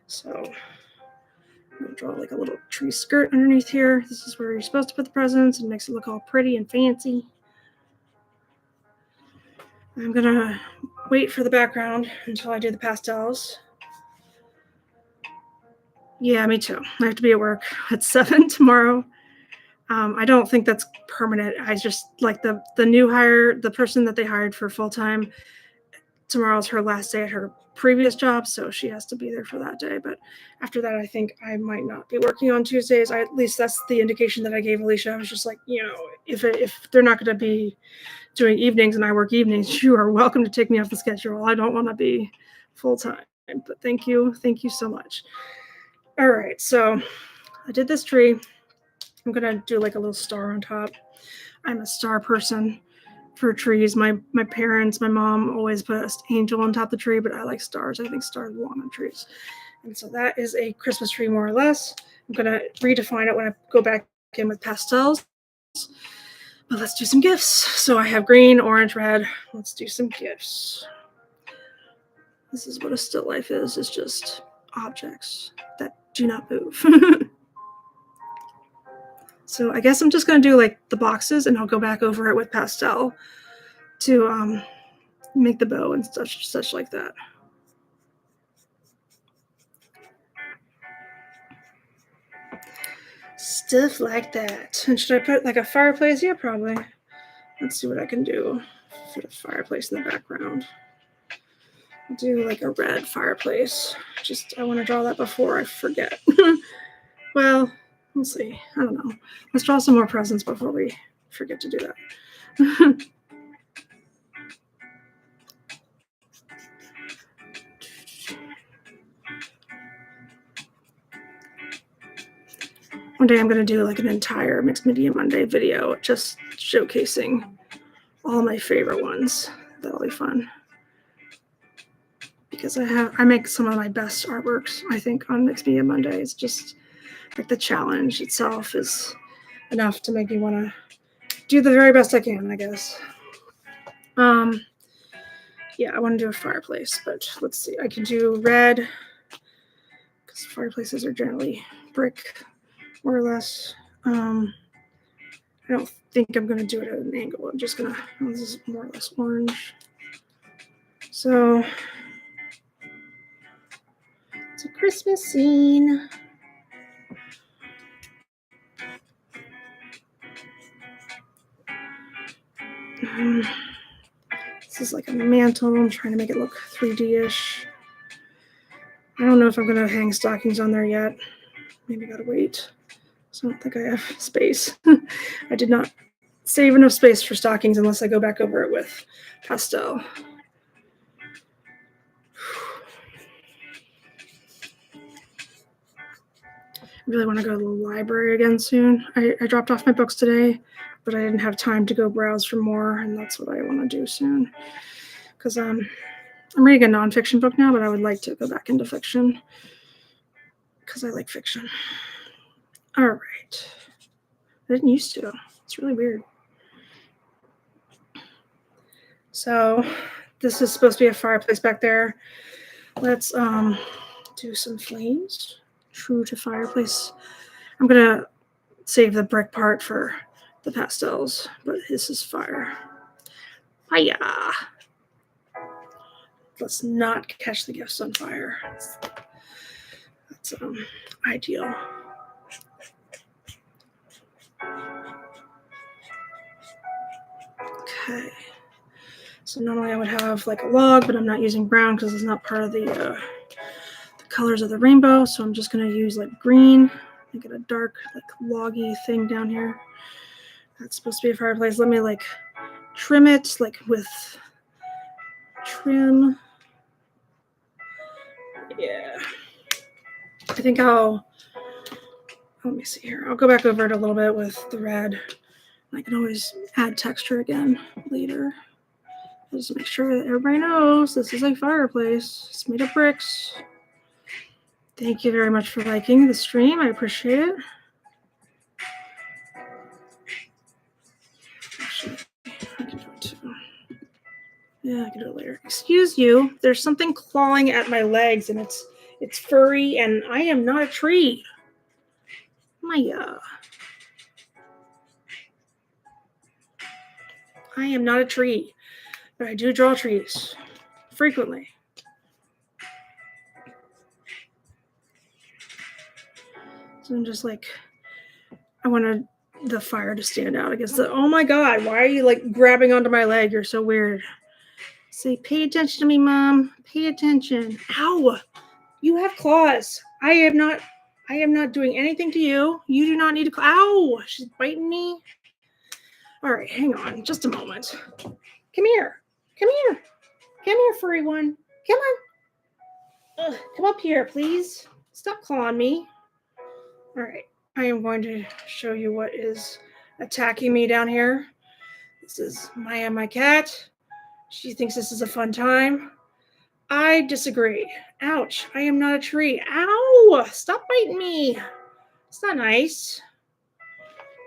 So I'm going to draw like a little tree skirt underneath here. This is where you're supposed to put the presents and makes it look all pretty and fancy. I'm going to wait for the background until I do the pastels. Yeah, me too. I have to be at work at 7 tomorrow. I don't think that's permanent. I just like the new hire, the person that they hired for full-time. Tomorrow's her last day at her previous job, so she has to be there for that day. But after that, I think I might not be working on Tuesdays. At least that's the indication that I gave Alicia. I was just like, if they're not going to be doing evenings and I work evenings, you are welcome to take me off the schedule. I don't want to be full-time, but thank you so much. All right, so I did this tree. I'm going to do like a little star on top. I'm a star person for trees. My parents, my mom always put an angel on top of the tree, but I like stars. I think stars belong on trees. And so that is a Christmas tree, more or less. I'm going to redefine it when I go back in with pastels. But let's do some gifts. So I have green, orange, red. Let's do some gifts. This is what a still life is. It's just objects that do not move. So I guess I'm just going to do like the boxes, and I'll go back over it with pastel to make the bow and such like that. Stuff like that. And should I put like a fireplace? Yeah, probably. Let's see what I can do. Put a fireplace in the background. I'll do like a red fireplace. I want to draw that before I forget. Well, we'll see. I don't know. Let's draw some more presents before we forget to do that. One day I'm going to do like an entire Mixed Media Monday video just showcasing all my favorite ones. That'll be fun. Because I make some of my best artworks, I think, on Mixed Media Monday. It's just like the challenge itself is enough to make me want to do the very best I can, I guess. Yeah, I want to do a fireplace, but let's see. I can do red because fireplaces are generally brick, more or less. I don't think I'm going to do it at an angle. I'm just going to, this is more or less orange. So it's a Christmas scene. Let's This is like a mantle. I'm trying to make it look 3D-ish. I don't know if I'm going to hang stockings on there yet. Maybe gotta wait. So I don't think I have space. I did not save enough space for stockings unless I go back over it with pastel. I really want to go to the library again soon. I dropped off my books today, but I didn't have time to go browse for more, and that's what I want to do soon. Because I'm reading a nonfiction book now, but I would like to go back into fiction because I like fiction. All right. I didn't used to. It's really weird. So this is supposed to be a fireplace back there. Let's do some flames. True to fireplace. I'm gonna save the brick part for the pastels, but this is fire. Hiya! Let's not catch the gifts on fire. That's ideal. Okay. So normally I would have like a log, but I'm not using brown because it's not part of the colors of the rainbow. So I'm just going to use like green, make it a dark, like loggy thing down here. That's supposed to be a fireplace. Let me like trim it like with trim. Yeah. I think let me see here. I'll go back over it a little bit with the red. I can always add texture again later. Just make sure that everybody knows this is a fireplace. It's made of bricks. Thank you very much for liking the stream. I appreciate it. Actually, I can do it too. Yeah, I can do it later. Excuse you. There's something clawing at my legs, and it's furry, and I am not a tree. I am not a tree, but I do draw trees frequently. So I'm just like, I wanted the fire to stand out against the, oh my God, why are you like grabbing onto my leg? You're so weird. Say, pay attention to me, Mom. Pay attention. Ow! You have claws. I am not doing anything to you. You do not need to. Ow! She's biting me. All right, hang on, just a moment. Come here. Come here. Come here, furry one. Come on. Come up here, please. Stop clawing me. All right, I am going to show you what is attacking me down here. This is Maya, my cat. She thinks this is a fun time. I disagree. Ouch, I am not a tree. Ow, stop biting me. It's not nice.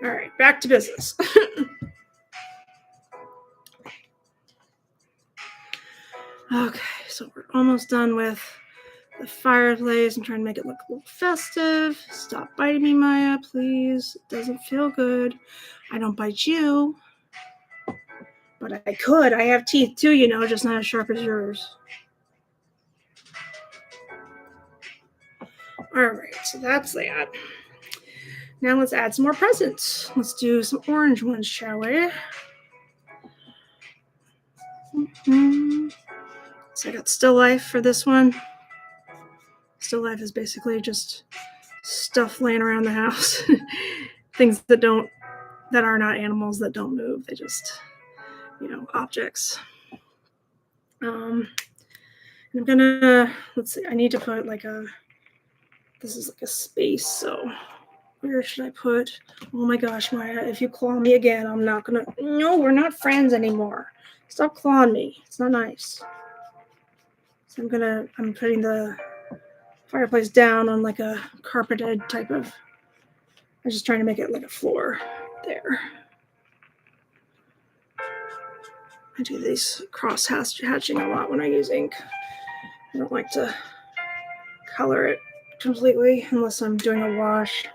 All right, back to business. Okay, so we're almost done with the fireplace. I'm trying to make it look a little festive. Stop biting me, Maya, please. It doesn't feel good. I don't bite you. But I could. I have teeth too, you know, just not as sharp as yours. All right, so that's that. Now let's add some more presents. Let's do some orange ones, shall we? So I got still life for this one. Still life is basically just stuff laying around the house. Things that are not animals, that don't move. They just, objects. And I'm gonna, let's see, I need to put this is like a space, so where should I put? Oh my gosh, Maya, if you claw me again, I'm not gonna, no, we're not friends anymore. Stop clawing me. It's not nice. So I'm putting the fireplace down on like a carpeted type of, I'm just trying to make it like a floor there. I do these cross hatching a lot when I use ink. I don't like to color it completely unless I'm doing a wash.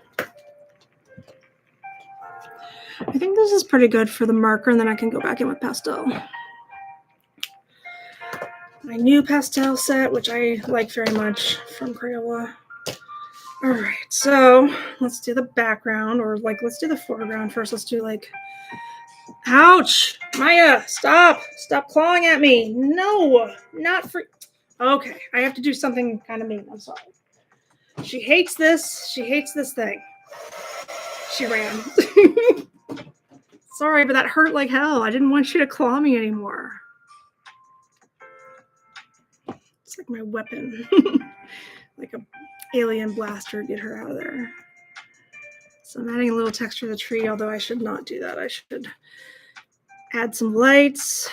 I think this is pretty good for the marker, and then I can go back in with pastel. My new pastel set, which I like very much, from Crayola. All right, so let's do the background, or let's do the foreground first. Let's do Ouch! Maya, stop! Stop clawing at me. No, not for. Okay, I have to do something kind of mean. I'm sorry. She hates this. She hates this thing. She ran. Sorry, but that hurt like hell. I didn't want you to claw me anymore. It's like my weapon. Like a alien blaster. Get her out of there. So I'm adding a little texture to the tree, although I should not do that. I should add some lights,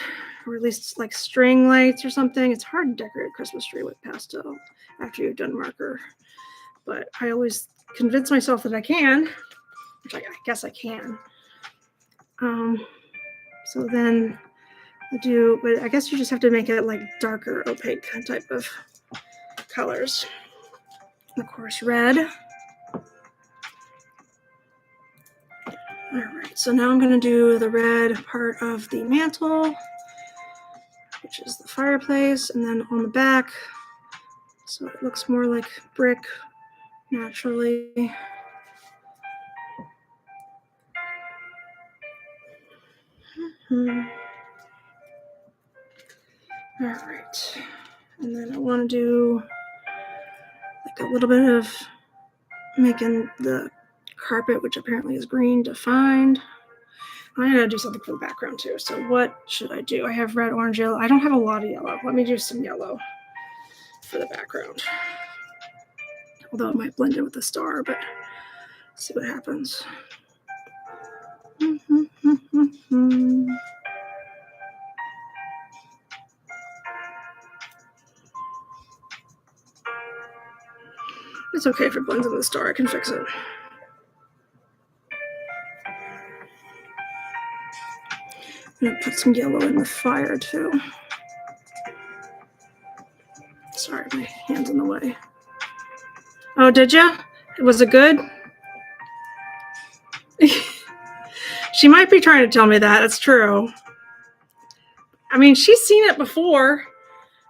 or at least like string lights or something. It's hard to decorate a Christmas tree with pastel after you've done marker. But I always convince myself that I can, which I guess I can. So then I do, but I guess you just have to make it like darker, opaque type of colors. And of course, red. All right, so now I'm going to do the red part of the mantle, which is the fireplace, and then on the back, so it looks more like brick naturally. All right, and then I want to do like a little bit of making the carpet, which apparently is green, defined. I'm going to do something for the background too. So what should I do? I have red, orange, yellow. I don't have a lot of yellow. Let me do some yellow for the background. Although it might blend in with the star, but see what happens. It's okay if it blends in with the star. I can fix it. I'm going to put some yellow in the fire too. Sorry, my hand's in the way. Oh, did ya? Was it good? She might be trying to tell me that. It's true. I mean, she's seen it before.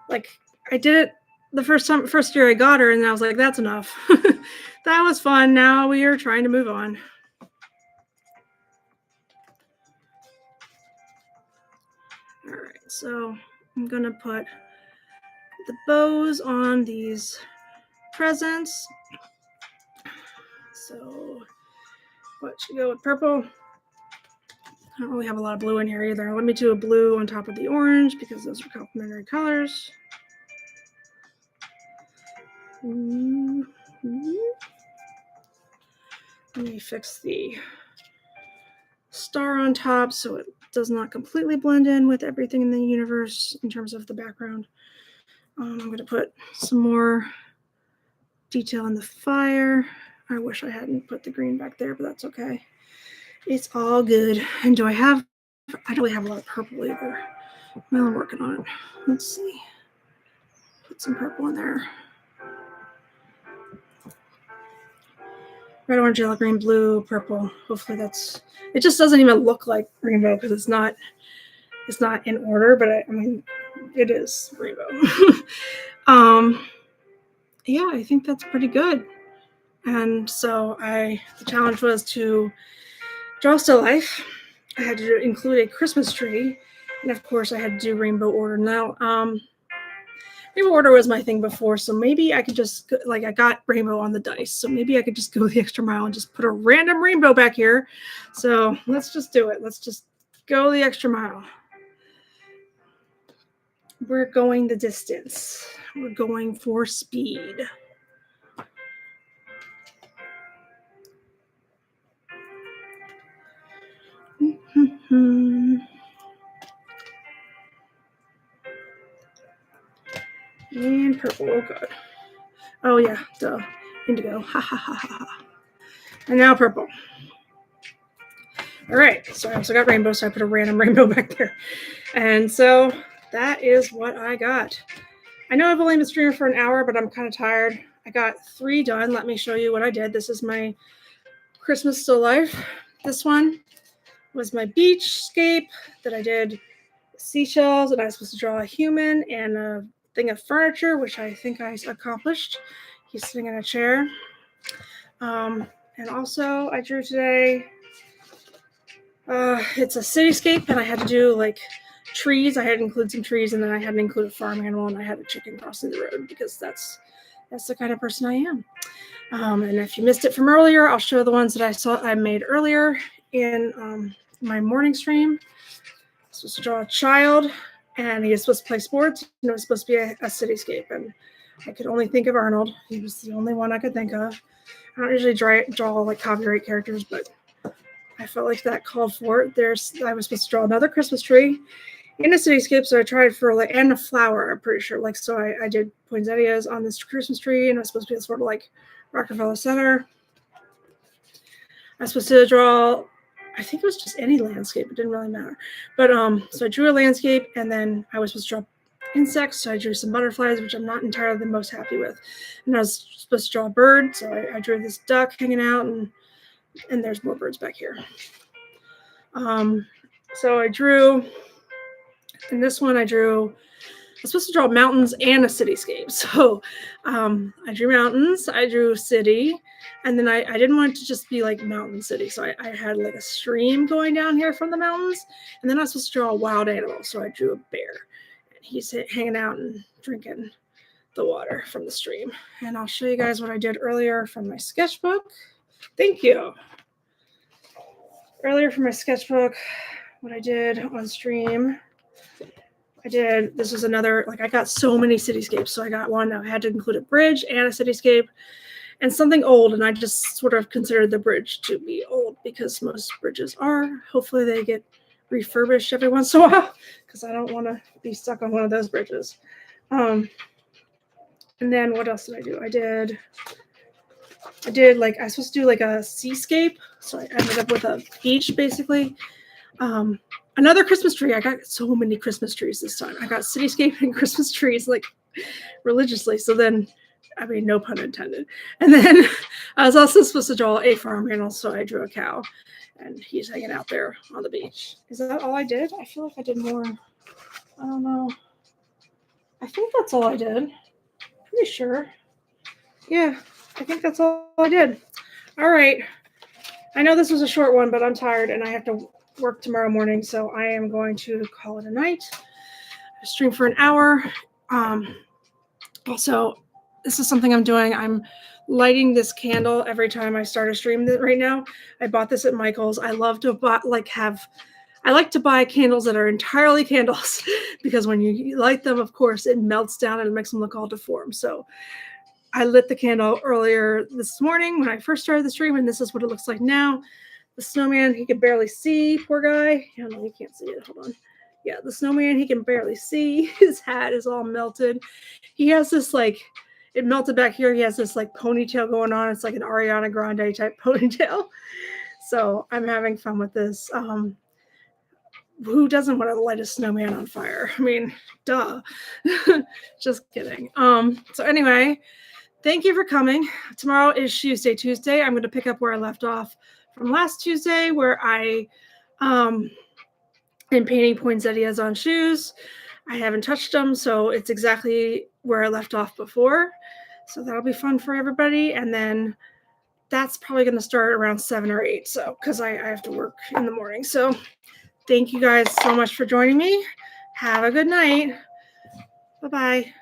Like, I did it the first year I got her, and I was like, that's enough. That was fun. Now we are trying to move on. All right, so I'm going to put the bows on these presents. So what should go with purple? I don't really have a lot of blue in here either. Let me do a blue on top of the orange because those are complementary colors. Let me fix the star on top so it does not completely blend in with everything in the universe in terms of the background. I'm going to put some more detail in the fire. I wish I hadn't put the green back there, but that's okay. It's all good. And I don't really have a lot of purple either. Well, I'm working on it. Let's see. Put some purple in there. Red, orange, yellow, green, blue, purple. Hopefully it just doesn't even look like rainbow because it's not in order, but I mean, it is rainbow. Yeah, I think that's pretty good. And so the challenge was to draw still life. I had to include a Christmas tree, and of course I had to do rainbow order. Now, rainbow order was my thing before, so maybe I could just, like, I got rainbow on the dice, so maybe I could just go the extra mile and just put a random rainbow back here. So let's just do it. Let's just go the extra mile. We're going the distance. We're going for speed. And purple. Oh, God. Oh, yeah. Duh. Indigo. Ha, ha, ha, ha, ha. And now purple. All right. So I also got rainbow, so I put a random rainbow back there. And so that is what I got. I know I've only been streaming for an hour, but I'm kind of tired. I got 3 done. Let me show you what I did. This is my Christmas still life. This one was my beachscape that I did seashells, and I was supposed to draw a human and a thing of furniture, which I think I accomplished. He's sitting in a chair. And also I drew today It's a cityscape, and I had to do like trees. I had to include some trees, and then I had to include a farm animal, and I had a chicken crossing the road because that's the kind of person I am. And if you missed it from earlier, I'll show the ones that I made earlier in my morning stream. I'm supposed to draw a child, and he is supposed to play sports, and it was supposed to be a cityscape, and I could only think of Arnold. He was the only one I could think of. I don't usually draw like copyright characters, but I felt like that called for it. I was supposed to draw another Christmas tree in a cityscape, so I tried for like, and a flower, I'm pretty sure. Like, so I did poinsettias on this Christmas tree, and it was supposed to be sort of like Rockefeller Center. I was supposed to draw, I think it was just any landscape. It didn't really matter. But so I drew a landscape, and then I was supposed to draw insects. So I drew some butterflies, which I'm not entirely the most happy with. And I was supposed to draw a bird. So I drew this duck hanging out, and there's more birds back here. So I drew, in this one I was supposed to draw mountains and a cityscape. So I drew mountains, I drew city, and then I didn't want it to just be like mountain city. So I had like a stream going down here from the mountains, and then I was supposed to draw a wild animal. So I drew a bear, and he's hanging out and drinking the water from the stream. And I'll show you guys what I did earlier from my sketchbook. Thank you. Earlier from my sketchbook, what I did on stream, this was another, like I got so many cityscapes. So I got one that I had to include a bridge and a cityscape and something old. And I just sort of considered the bridge to be old because most bridges are. Hopefully they get refurbished every once in a while because I don't want to be stuck on one of those bridges. And then what else did I do? I did like, I was supposed to do like a seascape. So I ended up with a beach basically. Another Christmas tree. I got so many Christmas trees this time. I got cityscape and Christmas trees like religiously. So then, I mean, no pun intended. And then I was also supposed to draw a farm animal. So I drew a cow and he's hanging out there on the beach. Is that all I did? I feel like I did more. I don't know. I think that's all I did. Pretty sure. Yeah, I think that's all I did. All right. I know this was a short one, but I'm tired and I have to work tomorrow morning, so I am going to call it a night. I stream for an hour. Also, this is something I'm doing. I'm lighting this candle every time I start a stream right now. I bought this at Michael's. I love to I like to buy candles that are entirely candles because when you light them, of course, it melts down and it makes them look all deformed. So I lit the candle earlier this morning when I first started the stream, and this is what it looks like now. The snowman, he can barely see, poor guy. Yeah, no, he can't see it. Hold on. Yeah, the snowman, he can barely see. His hat is all melted. He has this like, it melted back here. He has this like ponytail going on. It's like an Ariana Grande type ponytail. So I'm having fun with this. Who doesn't want to light a snowman on fire? I mean, duh. Just kidding. So anyway, thank you for coming. Tomorrow is Tuesday. I'm going to pick up where I left off from last Tuesday, where I am painting poinsettias on shoes. I haven't touched them, so it's exactly where I left off before. So that'll be fun for everybody. And then that's probably going to start around 7 or 8. So, because I have to work in the morning. So thank you guys so much for joining me. Have a good night. Bye-bye.